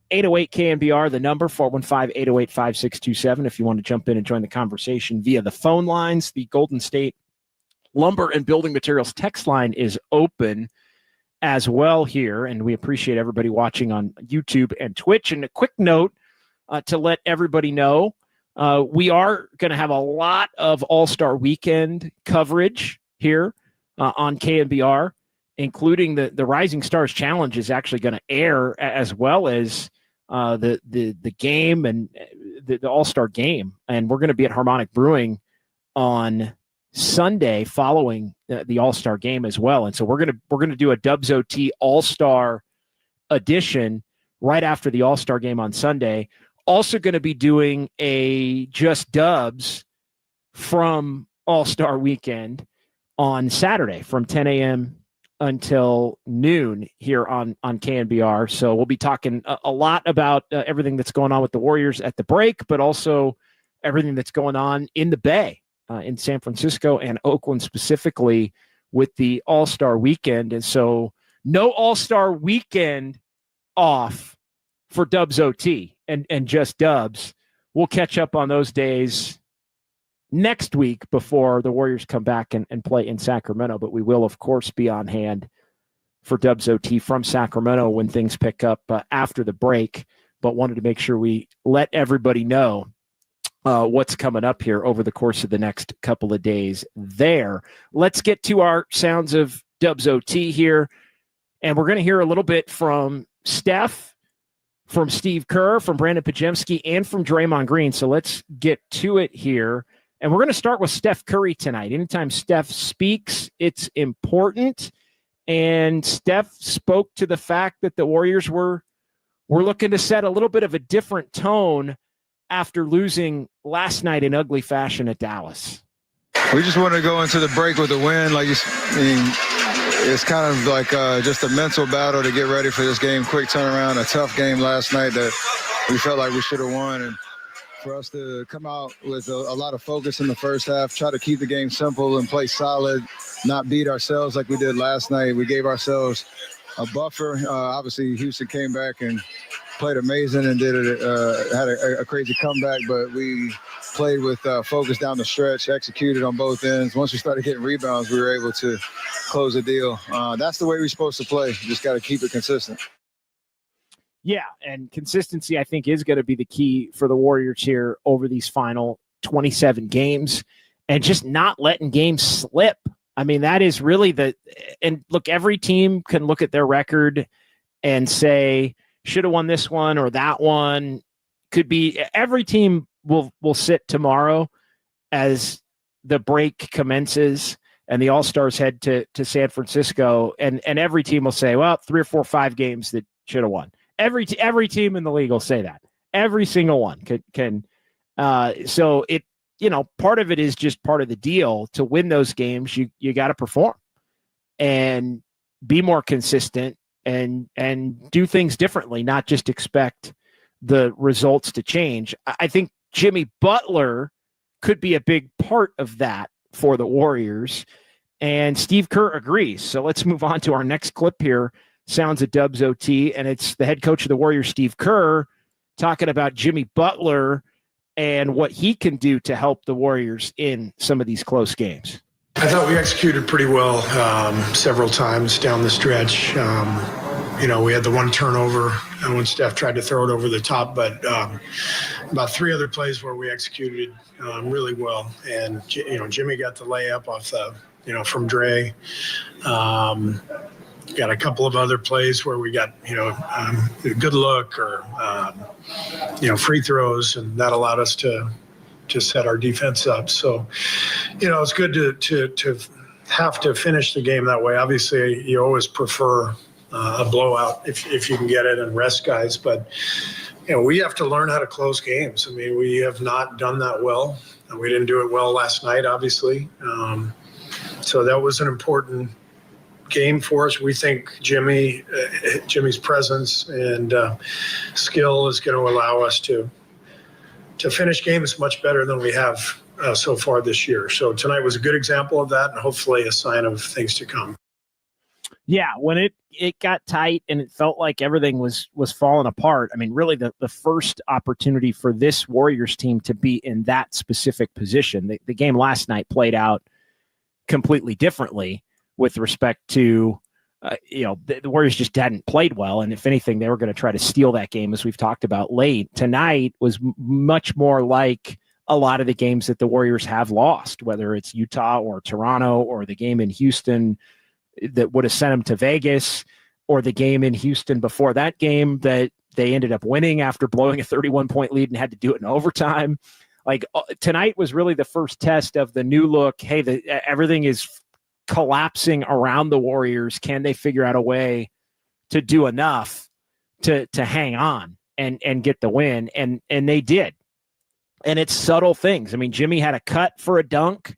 808 KNBR, the number, 415-808-5627, if you want to jump in and join the conversation via the phone lines. The Golden State Lumber and Building Materials text line is open as well here, and we appreciate everybody watching on YouTube and Twitch. And a quick note to let everybody know, we are going to have a lot of All-Star Weekend coverage here on KNBR, including the Rising Stars Challenge is actually going to air, as well as the game and the All-Star Game. And we're going to be at Harmonic Brewing on Sunday following the All-Star Game as well. And so we're going to do a Dubs OT All-Star edition right after the All-Star Game on Sunday. Also going to be doing a Just Dubs from All-Star Weekend on Saturday from 10 a.m. until noon here on KNBR. So we'll be talking a lot about everything that's going on with the Warriors at the break, but also everything that's going on in the Bay, in San Francisco and Oakland specifically with the All-Star Weekend. And so no All-Star Weekend off for Dubs OT and Just Dubs. We'll catch up on those days next week before the Warriors come back and play in Sacramento. But we will, of course, be on hand for Dubs OT from Sacramento when things pick up after the break. But wanted to make sure we let everybody know what's coming up here over the course of the next couple of days there. Let's get to our sounds of Dubs OT here. And we're going to hear a little bit from Steph, from Steve Kerr, from Brandon Pajemski, and from Draymond Green. So let's get to it here. And we're going to start with Steph Curry tonight. Anytime Steph speaks, it's important. And Steph spoke to the fact that the Warriors were looking to set a little bit of a different tone after losing last night in ugly fashion at Dallas. We just want to go into the break with a win. It's kind of like just a mental battle to get ready for this game. Quick turnaround, a tough game last night that we felt like we should have won. And for us to come out with a lot of focus in the first half, try to keep the game simple and play solid, not beat ourselves like we did last night. We gave ourselves a buffer. Obviously, Houston came back and played amazing and had a crazy comeback, but we played with focus down the stretch, executed on both ends. Once we started getting rebounds, we were able to close the deal. That's the way we're supposed to play. Just got to keep it consistent. Yeah, and consistency, I think, is going to be the key for the Warriors here over these final 27 games, and just not letting games slip. I mean, that is really and look, every team can look at their record and say, should have won this one or that one. Could be every team will sit tomorrow as the break commences and the All-Stars head to San Francisco, and every team will say, well, 3 or 4 or 5 games that should have won. Every team in the league will say that. Every single one can. So it, part of it is just part of the deal. To win those games, you got to perform and be more consistent and do things differently, not just expect the results to change. I think Jimmy Butler could be a big part of that for the Warriors, and Steve Kerr agrees. So let's move on to our next clip here. Sounds of Dubs OT, and it's the head coach of the Warriors, Steve Kerr, talking about Jimmy Butler and what he can do to help the Warriors in some of these close games. I thought we executed pretty well several times down the stretch. We had the one turnover when Steph tried to throw it over the top, but about 3 other plays where we executed really well. And, Jimmy got the layup off from Dre. Got a couple of other plays where we got, a good look or, free throws, and that allowed us to set our defense up. So, it's good to have to finish the game that way. Obviously, you always prefer a blowout if you can get it and rest guys. But, we have to learn how to close games. I mean, we have not done that well. We didn't do it well last night, obviously. So that was an important game for us. We think Jimmy's presence and skill is going to allow us to finish games much better than we have so far this year. So tonight was a good example of that, and hopefully a sign of things to come. Yeah, when it got tight and it felt like everything was falling apart. I mean, really the first opportunity for this Warriors team to be in that specific position. The game last night played out completely differently with respect to, the Warriors just hadn't played well. And if anything, they were going to try to steal that game, as we've talked about late. Tonight was much more like a lot of the games that the Warriors have lost, whether it's Utah or Toronto or the game in Houston that would have sent them to Vegas, or the game in Houston before that game that they ended up winning after blowing a 31-point lead and had to do it in overtime. Like tonight was really the first test of the new look. Hey, everything is collapsing around the Warriors. Can they figure out a way to do enough to hang on and get the win? And they did. And it's subtle things. I mean, Jimmy had a cut for a dunk.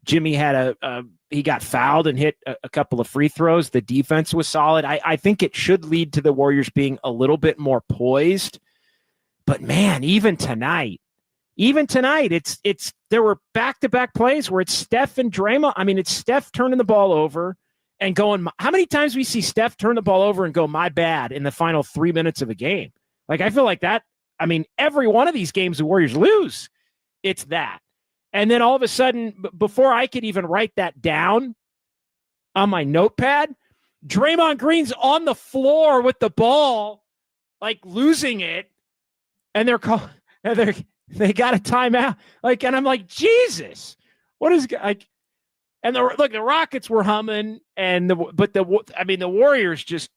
Jimmy had he got fouled and hit a couple of free throws. The defense was solid. I think it should lead to the Warriors being a little bit more poised. But man, even tonight, it's there were back-to-back plays where it's Steph and Draymond. I mean, it's Steph turning the ball over and going. How many times we see Steph turn the ball over and go, my bad, in the final 3 minutes of a game? Like, I feel like that. I mean, every one of these games the Warriors lose, it's that. And then all of a sudden, before I could even write that down on my notepad, Draymond Green's on the floor with the ball, like losing it, and they got a timeout. Like, and I'm like, Jesus, what is like? And the Rockets were humming, and the Warriors just,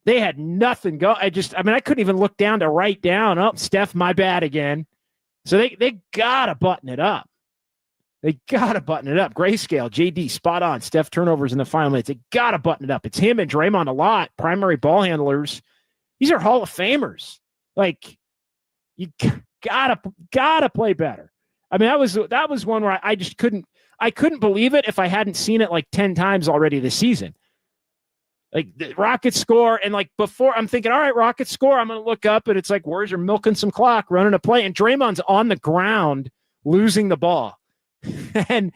they had nothing go. I couldn't even look down to write down. Oh, Steph, my bad again. So they gotta button it up. Grayscale, JD, spot on. Steph turnovers in the final minutes. They gotta button it up. It's him and Draymond a lot, primary ball handlers. These are Hall of Famers. Like, you gotta play better. I mean, that was one where I just couldn't believe it if I hadn't seen it like 10 times already this season. Like, the Rockets score, and like before, I'm thinking, all right, Rockets score. I'm going to look up, and it's like, Warriors are milking some clock, running a play, and Draymond's on the ground losing the ball and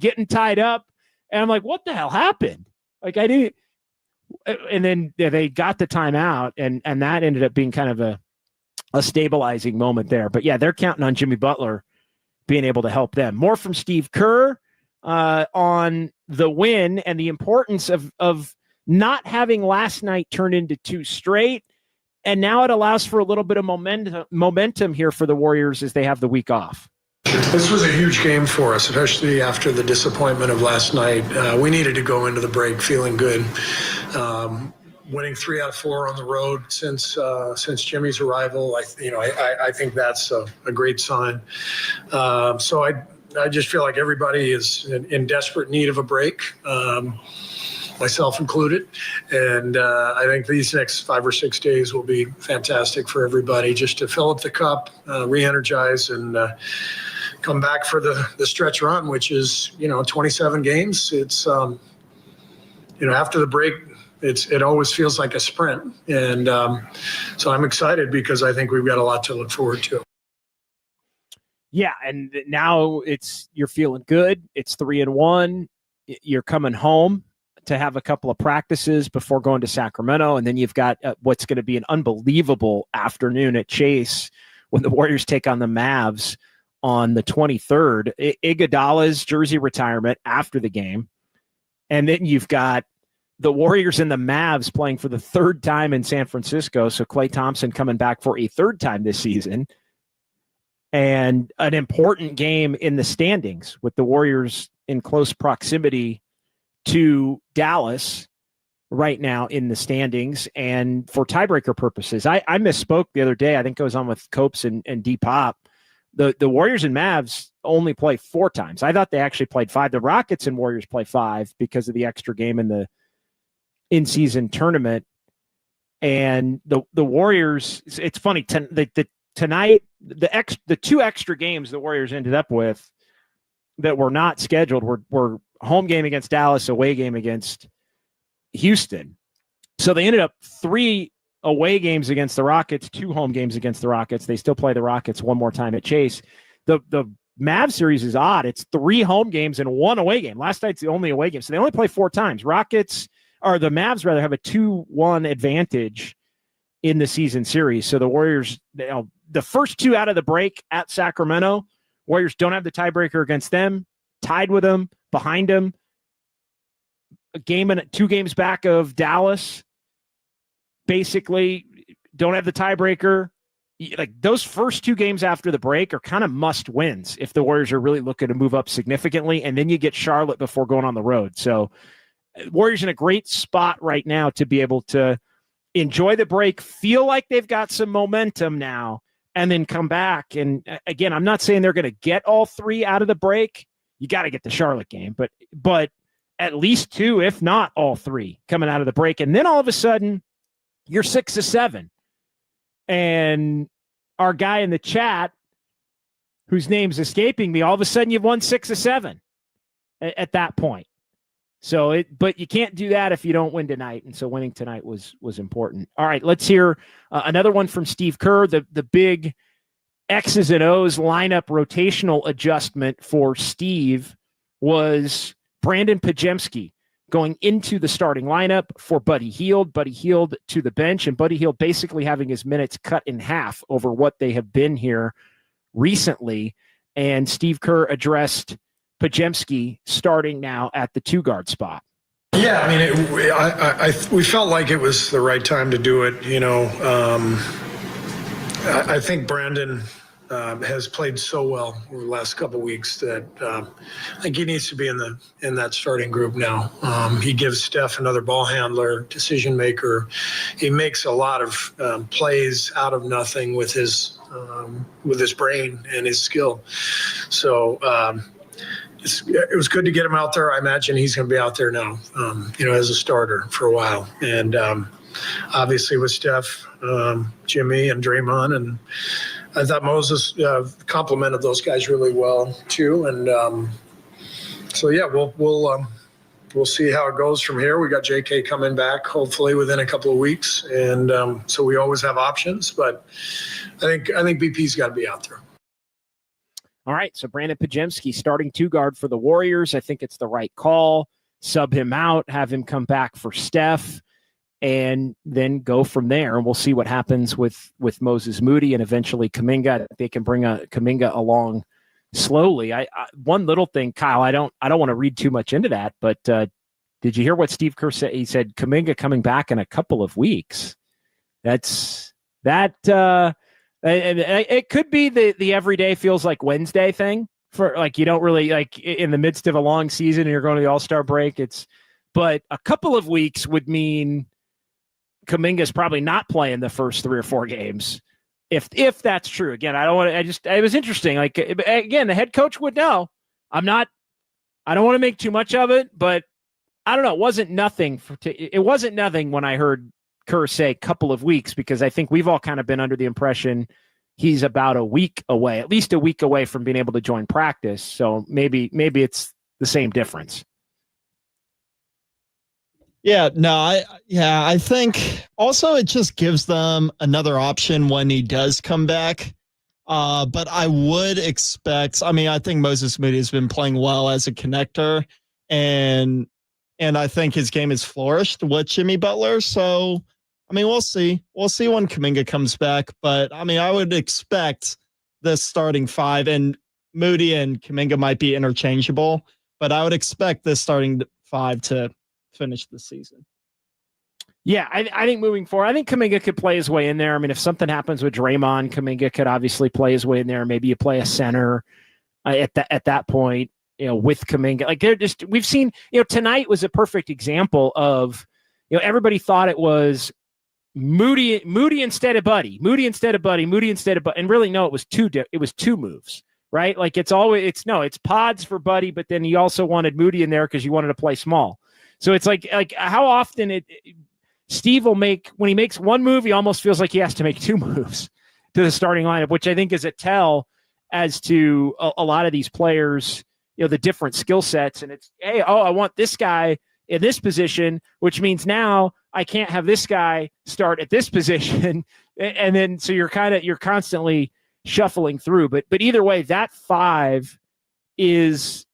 getting tied up. And I'm like, what the hell happened? Like, I didn't. And then they got the timeout, and that ended up being kind of a stabilizing moment there. But yeah, they're counting on Jimmy Butler being able to help them. More from Steve Kerr on the win and the importance of not having last night turn into 2 straight. And now it allows for a little bit of momentum here for the Warriors as they have the week off. This was a huge game for us, especially after the disappointment of last night. We needed to go into the break feeling good. Winning 3 out of 4 on the road since Jimmy's arrival, I think that's a great sign. So I just feel like everybody is in desperate need of a break. Myself included. And I think these next 5 or 6 days will be fantastic for everybody, just to fill up the cup, re-energize, and come back for the stretch run, which is, 27 games. It's, after the break, it always feels like a sprint. And so I'm excited because I think we've got a lot to look forward to. Yeah, and now you're feeling good. It's 3-1. You're coming home to have a couple of practices before going to Sacramento. And then you've got what's going to be an unbelievable afternoon at Chase when the Warriors take on the Mavs on the 23rd. Iguodala's jersey retirement after the game. And then you've got the Warriors and the Mavs playing for the 3rd time in San Francisco. So Klay Thompson coming back for a 3rd time this season. And an important game in the standings with the Warriors in close proximity to Dallas right now in the standings. And for tiebreaker purposes, I misspoke the other day. I think I was on with Copes and D-Pop The Warriors and Mavs only play 4 times. I thought they actually played 5. The Rockets and Warriors play 5 because of the extra game in the in-season tournament. And the Warriors, it's funny, tonight, the 2 extra games the Warriors ended up with that were not scheduled were home game against Dallas, away game against Houston. So they ended up 3 away games against the Rockets, 2 home games against the Rockets. They still play the Rockets one more time at Chase. The Mavs series is odd. It's 3 home games and 1 away game. Last night's the only away game. So they only play 4 times. The Mavs rather have a 2-1 advantage in the season series. So the Warriors, the first 2 out of the break at Sacramento, Warriors don't have the tiebreaker against them, tied with them, behind them. A game and 2 games back of Dallas. Basically, don't have the tiebreaker. Like those first 2 games after the break are kind of must wins if the Warriors are really looking to move up significantly. And then you get Charlotte before going on the road. So Warriors in a great spot right now to be able to enjoy the break, feel like they've got some momentum now, and then come back. And again, I'm not saying they're going to get all 3 out of the break. You got to get the Charlotte game, but at least 2, if not all 3 coming out of the break. And then all of a sudden you're 6-7. And our guy in the chat, whose name's escaping me, all of a sudden you've won 6-7 at that point. So but you can't do that if you don't win tonight. And so winning tonight was important. All right, let's hear another one from Steve Kerr. The big X's and O's lineup rotational adjustment for Steve was Brandon Podziemski going into the starting lineup for Buddy Hield. Buddy Hield to the bench, and Buddy Hield basically having his minutes cut in half over what they have been here recently. And Steve Kerr addressed Podziemski starting now at the 2-guard spot. Yeah, I mean, we felt like it was the right time to do it. I think Brandon has played so well over the last couple of weeks that I think he needs to be in that starting group now. He gives Steph another ball handler, decision maker. He makes a lot of plays out of nothing with his brain and his skill. So it was good to get him out there. I imagine he's going to be out there now, as a starter for a while. And obviously with Steph, Jimmy, and Draymond, and I thought Moses complimented those guys really well too. And so yeah, we'll see how it goes from here. We got JK coming back hopefully within a couple of weeks, and so we always have options. But I think BP's got to be out there. All right, so Brandon Podziemski starting 2-guard for the Warriors. I think it's the right call. Sub him out, have him come back for Steph, and then go from there. And we'll see what happens with Moses Moody and eventually Kuminga. They can bring Kuminga along slowly. I one little thing, Kyle, I don't want to read too much into that, but did you hear what Steve Kerr said? He said Kuminga coming back in a couple of weeks. It could be the everyday feels like Wednesday thing for like, you don't really like in the midst of a long season and you're going to the All-Star break. But a couple of weeks would mean Kuminga's probably not playing the first 3 or 4 games. If that's true, again, it was interesting. Like, again, the head coach would know. I don't want to make too much of it, but I don't know. It wasn't nothing when I heard Kerr say couple of weeks, because I think we've all kind of been under the impression he's about a week away, at least a week away from being able to join practice. So maybe it's the same difference. Yeah, no, I think also it just gives them another option when he does come back. But I would expect, I think Moses Moody has been playing well as a connector, and I think his game has flourished with Jimmy Butler. So, we'll see. We'll see when Kuminga comes back. But, I would expect the starting 5, and Moody and Kuminga might be interchangeable, but I would expect the starting 5 to finish the season. Yeah, I think moving forward, I think Kuminga could play his way in there. If something happens with Draymond, Kuminga could obviously play his way in there. Maybe you play a center at that point, with Kuminga. Like we've seen, tonight was a perfect example of, everybody thought it was Moody instead of Buddy, Moody instead of Buddy, Moody instead of Buddy. And really, no, it was two moves, right? Like it's pods for Buddy, but then he also wanted Moody in there because you wanted to play small. So it's like how often Steve will when he makes one move, he almost feels like he has to make two moves to the starting lineup, which I think is a tell as to a lot of these players, the different skill sets. And it's, hey, I want this guy in this position, which means now I can't have this guy start at this position. And then, so you're constantly shuffling through, but either way, that 5 is,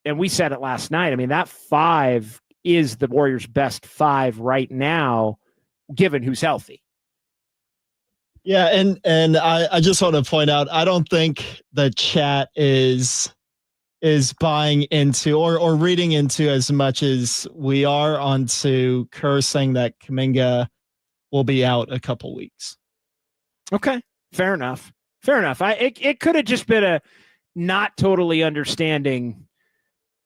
and we said it last night. I mean, that 5 is the Warriors' best 5 right now, given who's healthy. Yeah, and I just want to point out, I don't think the chat is buying into or reading into as much as we are onto Kerr saying that Kuminga will be out a couple weeks. Okay, fair enough. It could have just been a not totally understanding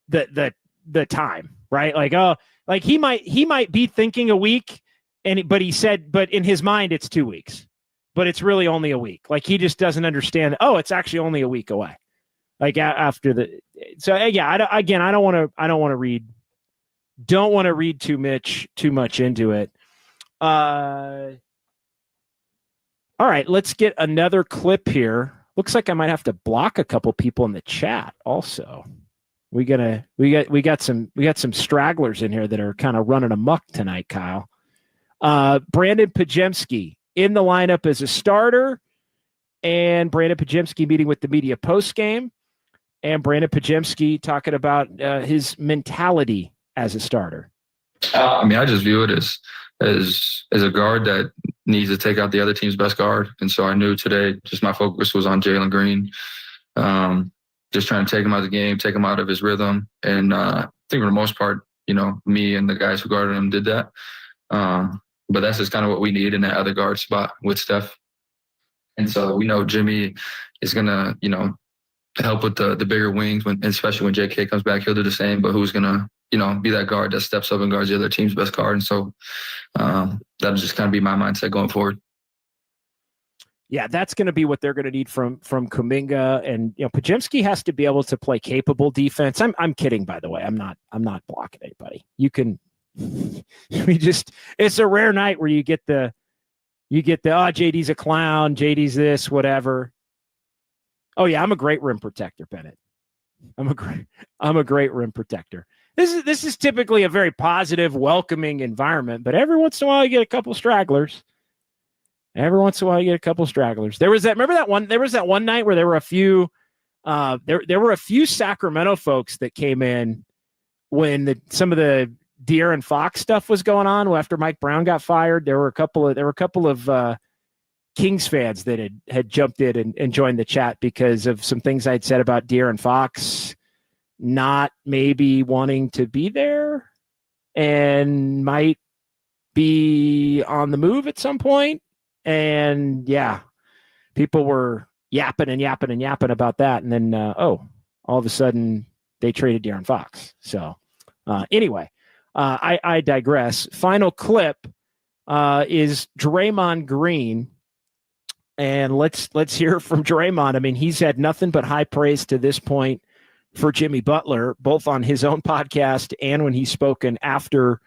the time, right? Like he might be thinking a week, but he said, but in his mind it's 2 weeks. But it's really only a week. Like he just doesn't understand. Oh, it's actually only a week away. Like after the, so yeah. I don't want to read too much into it. All right, let's get another clip here. Looks like I might have to block a couple people in the chat. Also, we got some stragglers in here that are kind of running amok tonight. Kyle, Brandon Pajemski in the lineup as a starter, and Brandon Pajemski meeting with the media post-game, and Brandon Pajemski talking about his mentality as a starter. I just view it as a guard that needs to take out the other team's best guard. And so I knew today just my focus was on Jalen Green, just trying to take him out of the game, take him out of his rhythm. And I think for the most part, me and the guys who guarded him did that. But that's just kind of what we need in that other guard spot with Steph. And so we know Jimmy is going to, help with the bigger wings, especially when JK comes back, he'll do the same. But who's going to, be that guard that steps up and guards the other team's best guard? And so that'll just kind of be my mindset going forward. Yeah, that's going to be what they're going to need from Kuminga, and Pajemski has to be able to play capable defense. I'm kidding, by the way. I'm not blocking anybody. You can. It's a rare night where you get the JD's a clown, JD's this, whatever. Oh yeah, I'm a great rim protector, Bennett. I'm a great rim protector. This is typically a very positive, welcoming environment, but every once in a while you get a couple stragglers. There was that one night where there were a few there were a few Sacramento folks that came in when some of the De'Aaron Fox stuff was going on after Mike Brown got fired. There were a couple of Kings fans that had jumped in and joined the chat because of some things I'd said about De'Aaron Fox not maybe wanting to be there and might be on the move at some point. And yeah, people were yapping about that. And then, all of a sudden they traded De'Aaron Fox. So anyway, I digress. Final clip is Draymond Green. And let's hear from Draymond. I mean, he's had nothing but high praise to this point for Jimmy Butler, both on his own podcast and when he's spoken after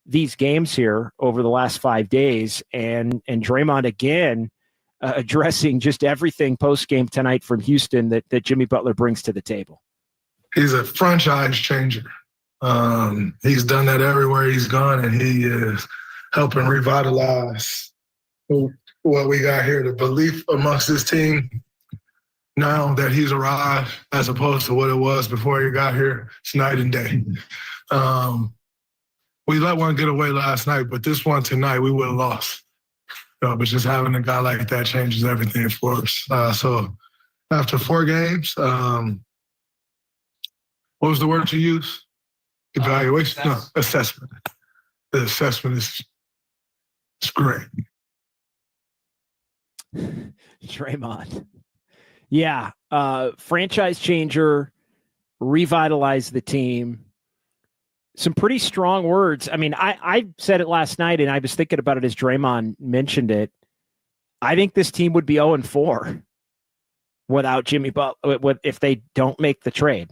these games here over the last 5 days. And Draymond again addressing just everything post-game tonight from Houston that Jimmy Butler brings to the table. He's a franchise changer. He's done that everywhere he's gone, and he is helping revitalize what we got here, the belief amongst this team now that he's arrived as opposed to what it was before he got here. It's night and day. We let one get away last night, but this one tonight we would have lost. But just having a guy like that changes everything for us. So after 4 games, what was the word you used? Evaluation? No, assessment. The assessment is great. Draymond. Yeah. Franchise changer, revitalize the team. some pretty strong words. I mean, I said it last night, and I was thinking about it as Draymond mentioned it. I think this team would be 0-4 without Jimmy Butler if they don't make the trade.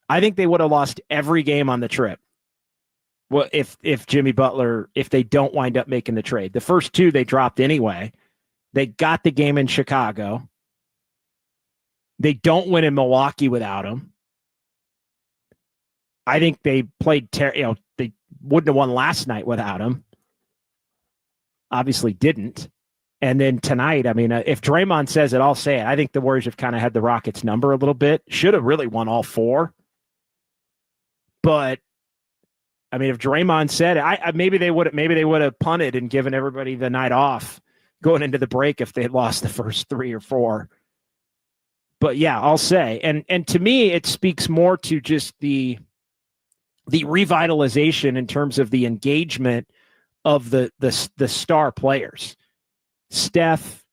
I think they would have lost every game on the trip. Well, if Jimmy Butler, if they don't wind up making the trade. The first two they dropped anyway. They got the game in Chicago. They don't win in Milwaukee without him. I think they played they wouldn't have won last night without him. Obviously didn't. And then tonight, I mean, if Draymond says it, I'll say it. I think the Warriors have kind of had the Rockets' number a little bit. Should have really won all four. But I mean, if Draymond said it, maybe they would have punted and given everybody the night off going into the break if they had lost the first 3 or 4. But yeah, I'll say, and to me, it speaks more to just the revitalization in terms of the engagement of the star players. Steph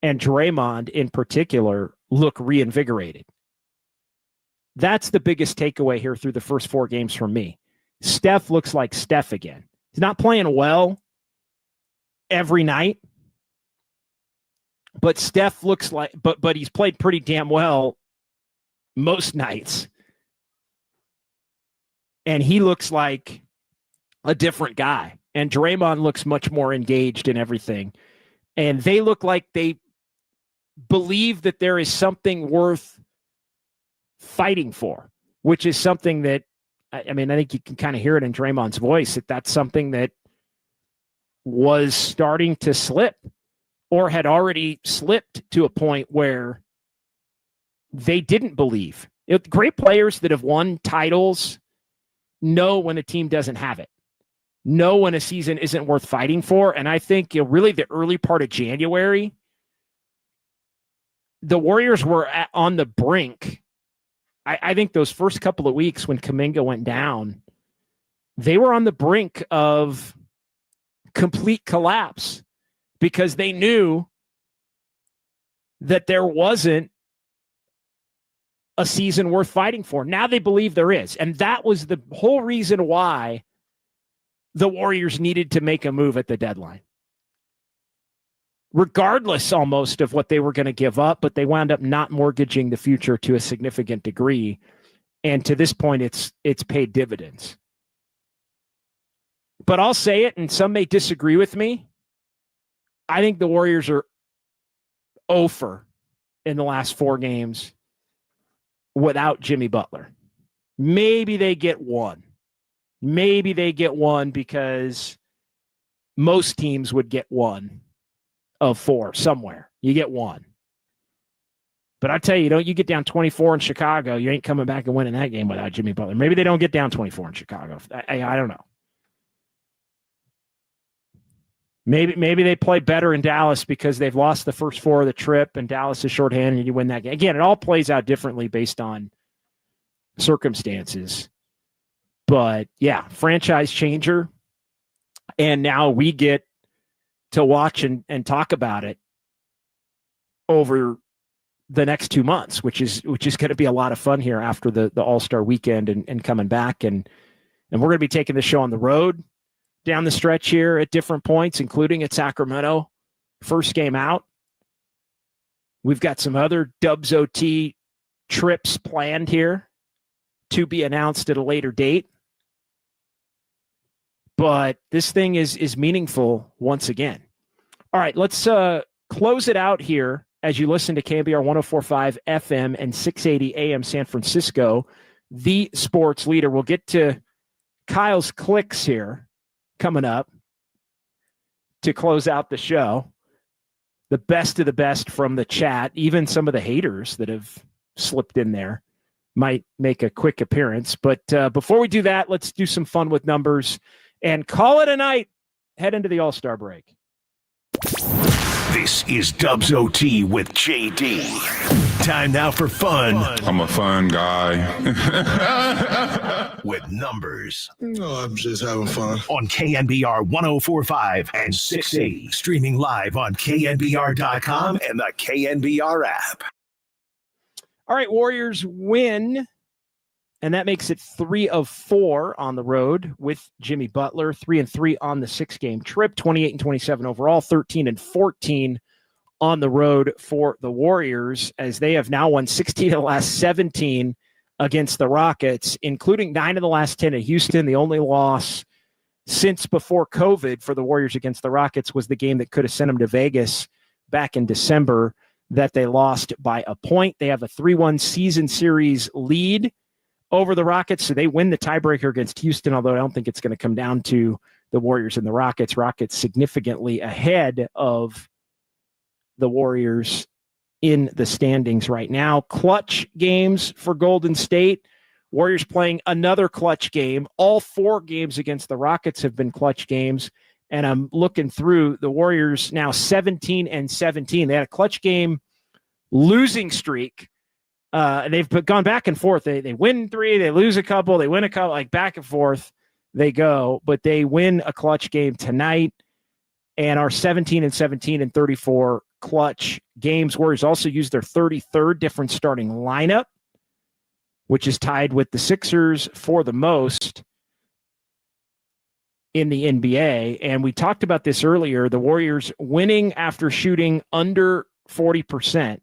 and Draymond in particular look reinvigorated. That's the biggest takeaway here through the first 4 games from me. Steph looks like Steph again. He's not playing well every night, but Steph looks like, but he's played pretty damn well most nights. And he looks like a different guy. And Draymond looks much more engaged in everything. And they look like they believe that there is something worth fighting for, which is something that, I mean, I think you can kind of hear it in Draymond's voice, that's something that was starting to slip or had already slipped to a point where they didn't believe. Great players that have won titles know when a team doesn't have it, know when a season isn't worth fighting for. And I think really the early part of January, the Warriors were on the brink. I think those first couple of weeks when Kuminga went down, they were on the brink of complete collapse because they knew that there wasn't a season worth fighting for. Now they believe there is. And that was the whole reason why the Warriors needed to make a move at the deadline. Regardless almost of what they were going to give up, but they wound up not mortgaging the future to a significant degree. And to this point, it's paid dividends. But I'll say it, and some may disagree with me. I think the Warriors are 0-for in the last 4 games without Jimmy Butler. Maybe they get 1. Maybe they get 1 because most teams would get 1 of 4 somewhere. You get 1. But I tell you, you get down 24 in Chicago, you ain't coming back and winning that game without Jimmy Butler. Maybe they don't get down 24 in Chicago. I don't know. Maybe they play better in Dallas because they've lost the first 4 of the trip and Dallas is shorthanded and you win that game. Again, it all plays out differently based on circumstances. But yeah, franchise changer. And now we get to watch and talk about it over the next 2 months, which is going to be a lot of fun here after the All-Star weekend and coming back. And we're going to be taking the show on the road down the stretch here at different points, including at Sacramento. First game out. We've got some other Dubs OT trips planned here to be announced at a later date. But this thing is meaningful once again. All right, let's close it out here as you listen to KNBR 104.5 FM and 680 AM San Francisco, the sports leader. We'll get to Kyle's clicks here coming up to close out the show. The best of the best from the chat, even some of the haters that have slipped in there might make a quick appearance. But before we do that, let's do some fun with numbers and call it a night. Head into the All-Star break. This is Dubs OT with JD. Time now for fun. I'm a fun guy. With numbers. No, I'm just having fun. On KNBR 104.5 and 680. Streaming live on KNBR.com and the KNBR app. All right, Warriors win And that makes it 3 of 4 on the road with Jimmy Butler, 3-3 on the 6-game trip, 28-27 overall, 13-14 on the road for the Warriors, as they have now won 16 of the last 17 against the Rockets, including 9 of the last 10 at Houston. The only loss since before COVID for the Warriors against the Rockets was the game that could have sent them to Vegas back in December that they lost by a point. They have a 3-1 season series lead over the Rockets, so they win the tiebreaker against Houston, although I don't think it's going to come down to the Warriors and the Rockets. Rockets significantly ahead of the Warriors in the standings right now. Clutch games for Golden State. Warriors playing another clutch game. All 4 games against the Rockets have been clutch games, and I'm looking through the Warriors now 17-17. They had a clutch game losing streak. They've gone back and forth. They win 3, they lose a couple, they win a couple, like back and forth they go, but they win a clutch game tonight and are 17-17 in 34 clutch games. Warriors also used their 33rd different starting lineup, which is tied with the Sixers for the most in the NBA. And we talked about this earlier, the Warriors winning after shooting under 40%.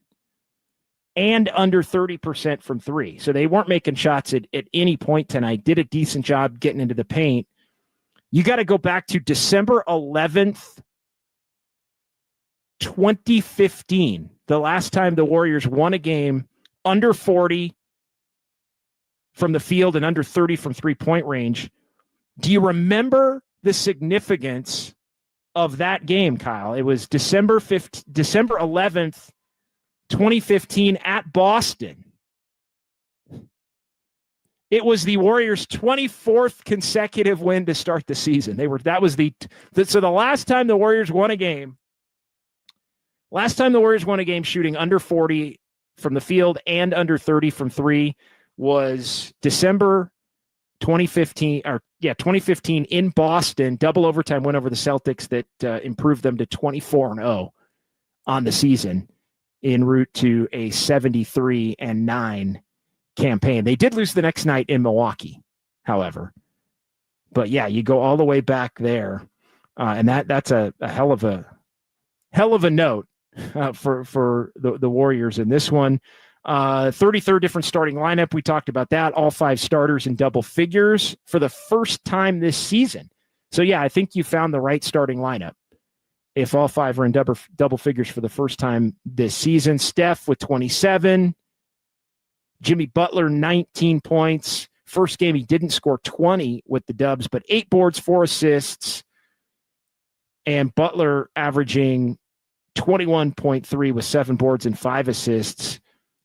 And under 30% from 3. So they weren't making shots at any point tonight. Did a decent job getting into the paint. You got to go back to December 11th, 2015. The last time the Warriors won a game under 40 from the field and under 30 from 3-point range. Do you remember the significance of that game, Kyle? It was December 11th, 2015 at Boston. It was the Warriors' 24th consecutive win to start the season. So the last time the Warriors won a game shooting under 40 from the field and under 30 from 3 was December 2015 in Boston, double overtime win over the Celtics that improved them to 24-0 on the season, en route to a 73-9 campaign. They did lose the next night in Milwaukee, however. But yeah, you go all the way back there, and that's a hell of a note for the Warriors in this one. 33rd different starting lineup. We talked about that. All 5 starters in double figures for the first time this season. So yeah, I think you found the right starting lineup if all 5 are in double figures for the first time this season. Steph with 27. Jimmy Butler, 19 points. First game, he didn't score 20 with the Dubs, but 8 boards, 4 assists. And Butler averaging 21.3 with 7 boards and 5 assists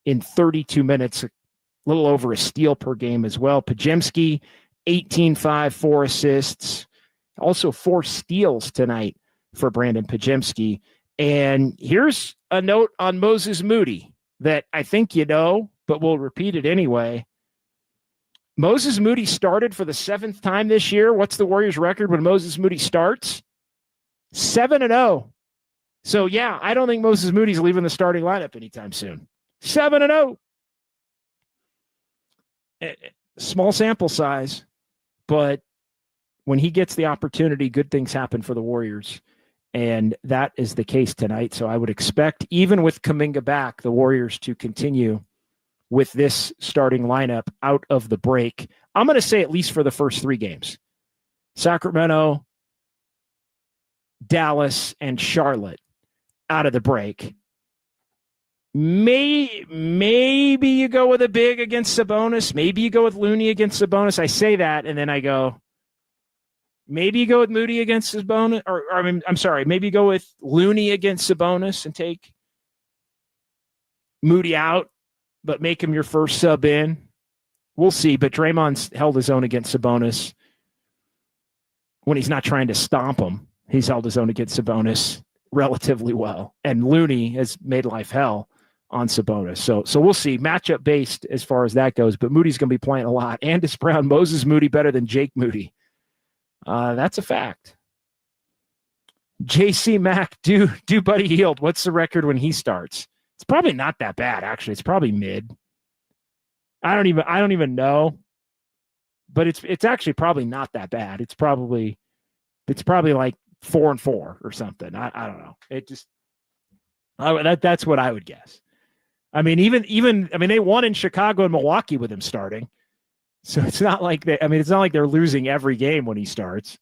in 32 minutes, a little over a steal per game as well. Podziemski, 18-5, 4 assists. Also 4 steals tonight for Brandon Podziemski. And here's a note on Moses Moody that I think you know, but we'll repeat it anyway. Moses Moody started for the 7th time this year. What's the Warriors record when Moses Moody starts? 7-0. So yeah, I don't think Moses Moody's leaving the starting lineup anytime soon. 7-0. Small sample size, but when he gets the opportunity, good things happen for the Warriors. And that is the case tonight. So I would expect, even with Kuminga back, the Warriors to continue with this starting lineup out of the break. I'm going to say at least for the first 3 games. Sacramento, Dallas, and Charlotte out of the break. Maybe you go with a big against Sabonis. Maybe you go with Looney against Sabonis. I say that, and then I go, maybe you go with Moody against Sabonis, maybe you go with Looney against Sabonis and take Moody out, but make him your first sub in. We'll see, but Draymond's held his own against Sabonis when he's not trying to stomp him. He's held his own against Sabonis relatively well, and Looney has made life hell on Sabonis. So we'll see. Matchup based as far as that goes, but Moody's going to be playing a lot. Andis Brown, Moses Moody better than Jake Moody. That's a fact. JC Mack, do Buddy Hield. What's the record when he starts? It's probably not that bad, actually. It's probably mid. I don't even know, but it's actually probably not that bad. It's probably like 4-4 or something. I don't know. That's what I would guess. I mean, even they won in Chicago and Milwaukee with him starting. So it's not like they're losing every game when he starts.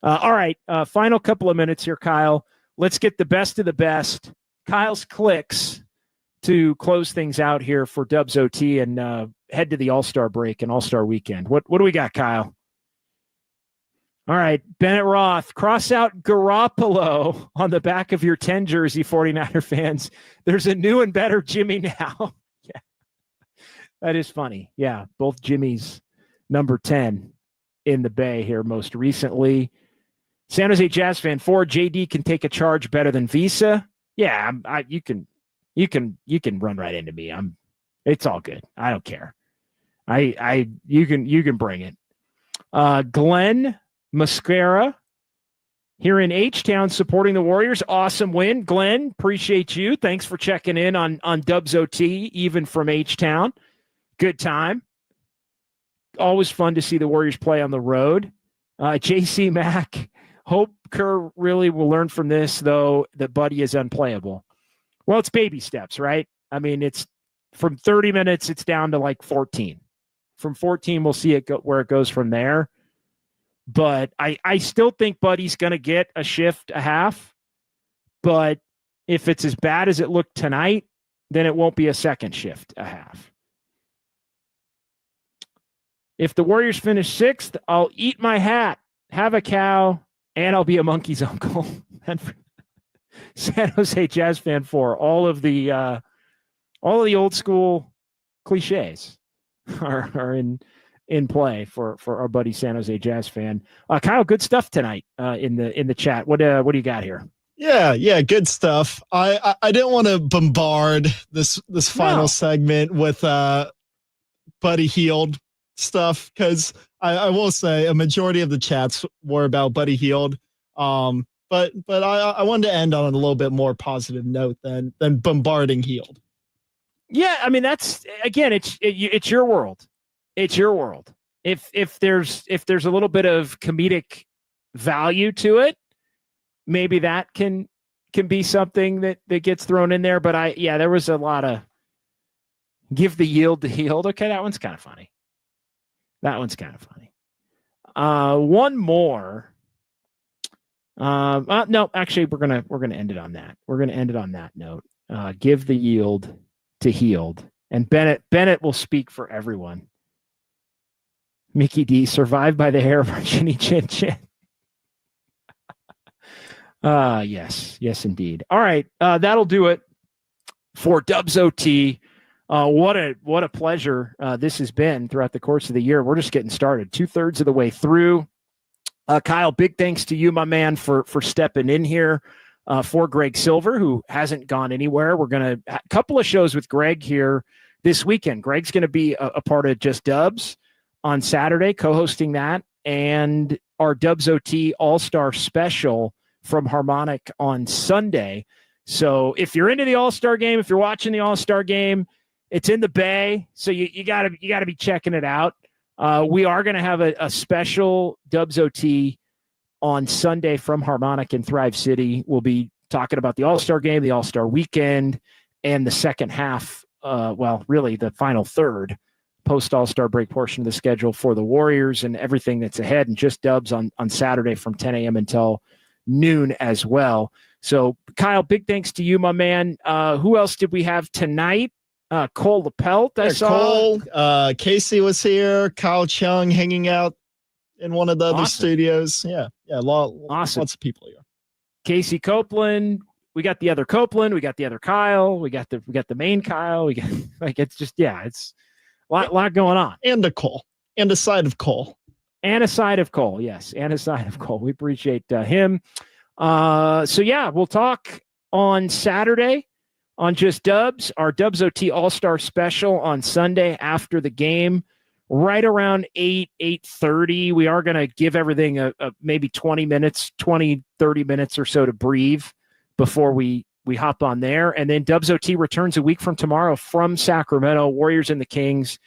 All right. Final couple of minutes here, Kyle. Let's get the best of the best. Kyle's clicks to close things out here for Dubs OT and head to the All-Star break and All-Star weekend. What do we got, Kyle? All right, Bennett Roth, cross out Garoppolo on the back of your 10 jersey, 49er fans. There's a new and better Jimmy now. Yeah, that is funny. Yeah, both Jimmys, number 10 in the Bay here most recently. San Jose Jazz fan 4, JD can take a charge better than Visa. Yeah, you can run right into me. It's all good. I don't care. You can bring it. Glenn Mascara here in H-Town supporting the Warriors. Awesome win. Glenn, appreciate you. Thanks for checking in on Dubs OT, even from H-Town. Good time. Always fun to see the Warriors play on the road. JC Mack, hope Kerr really will learn from this, though, that Buddy is unplayable. Well, it's baby steps, right? I mean, it's from 30 minutes, it's down to like 14. From 14, we'll see where it goes from there. But I still think Buddy's going to get a shift, a half. But if it's as bad as it looked tonight, then it won't be a second shift, a half. If the Warriors finish 6th, I'll eat my hat, have a cow, and I'll be a monkey's uncle. San Jose Jazz fan 4. All of the old school cliches are in play for our buddy San Jose Jazz fan. Kyle, good stuff tonight in the chat. What do you got here? Yeah, good stuff. I didn't want to bombard this final segment with Buddy Hield stuff because I will say a majority of the chats were about Buddy Hield. But I wanted to end on a little bit more positive note than bombarding Hield. Yeah, I mean that's again, it's your world. It's your world. If there's a little bit of comedic value to it, maybe that can be something that gets thrown in there. But there was a lot of give the yield to Hield. Okay, that one's kind of funny. One more. No, actually, we're gonna end it on that. We're gonna end it on that note. Give the yield to Hield, and Bennett will speak for everyone. Mickey D, survived by the hair of our chinny chin chin. Yes, indeed. All right, that'll do it for Dubs OT. What a pleasure this has been throughout the course of the year. We're just getting started, 2/3 of the way through. Kyle, big thanks to you, my man, for stepping in here for Greg Silver, who hasn't gone anywhere. We're going to a couple of shows with Greg here this weekend. Greg's going to be a part of Just Dubs on Saturday, co-hosting that, and our Dubs OT All-Star Special from Harmonic on Sunday. So if you're into the All-Star game, if you're watching the All-Star game, it's in the Bay, so you gotta be checking it out. We are going to have a special Dubs OT on Sunday from Harmonic in Thrive City. We'll be talking about the All-Star game, the All-Star weekend, and the second half, really the final third, post-All-Star break portion of the schedule for the Warriors and everything that's ahead, and Just Dubs on Saturday from 10 a.m. until noon as well. So, Kyle, big thanks to you, my man. Who else did we have tonight? Cole LaPelt, I saw. Cole, Casey was here. Kyle Chung hanging out in one of the other studios. Yeah, awesome. Lots of people here. Casey Copeland. We got the other Copeland. We got the other Kyle. We got the main Kyle. We got it's just it's a lot going on. And a Cole. And a side of Cole. And a side of Cole. Yes, and a side of Cole. We appreciate him. We'll talk on Saturday on Just Dubs, our Dubs OT All-Star Special on Sunday after the game, right around 8:30. We are going to give everything a maybe 20 minutes, 20, 30 minutes or so to breathe before we we hop on there. And then Dubs OT returns a week from tomorrow from Sacramento. Warriors and the Kings.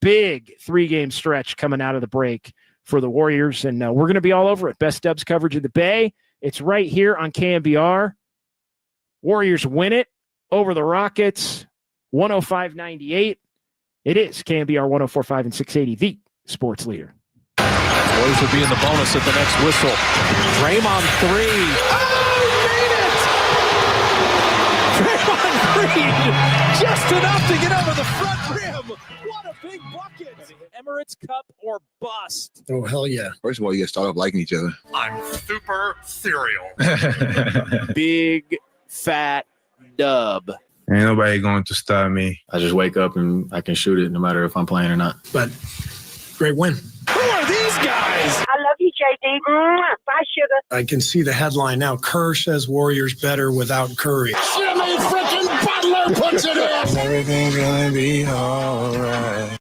Big 3-game stretch coming out of the break for the Warriors. And we're going to be all over it. Best Dubs coverage of the Bay. It's right here on KNBR. Warriors win it over the Rockets, 105-98. It is KNBR 104.5 and 680, the sports leader. Warriors will be in the bonus at the next whistle. Draymond 3. Oh, he made it! Draymond 3, just enough to get over the front rim. What a big bucket! Emirates Cup or bust. Oh, hell yeah. First of all, you gotta start off liking each other. I'm super cereal. Big fat dub. Ain't nobody going to stop me. I just wake up and I can shoot it no matter if I'm playing or not. But great win. Who are these guys? I love you, JD. Bye, sugar. I can see the headline now. Kerr says Warriors better without Curry. Jimmy freaking Butler puts it in. Everything's gonna be all right.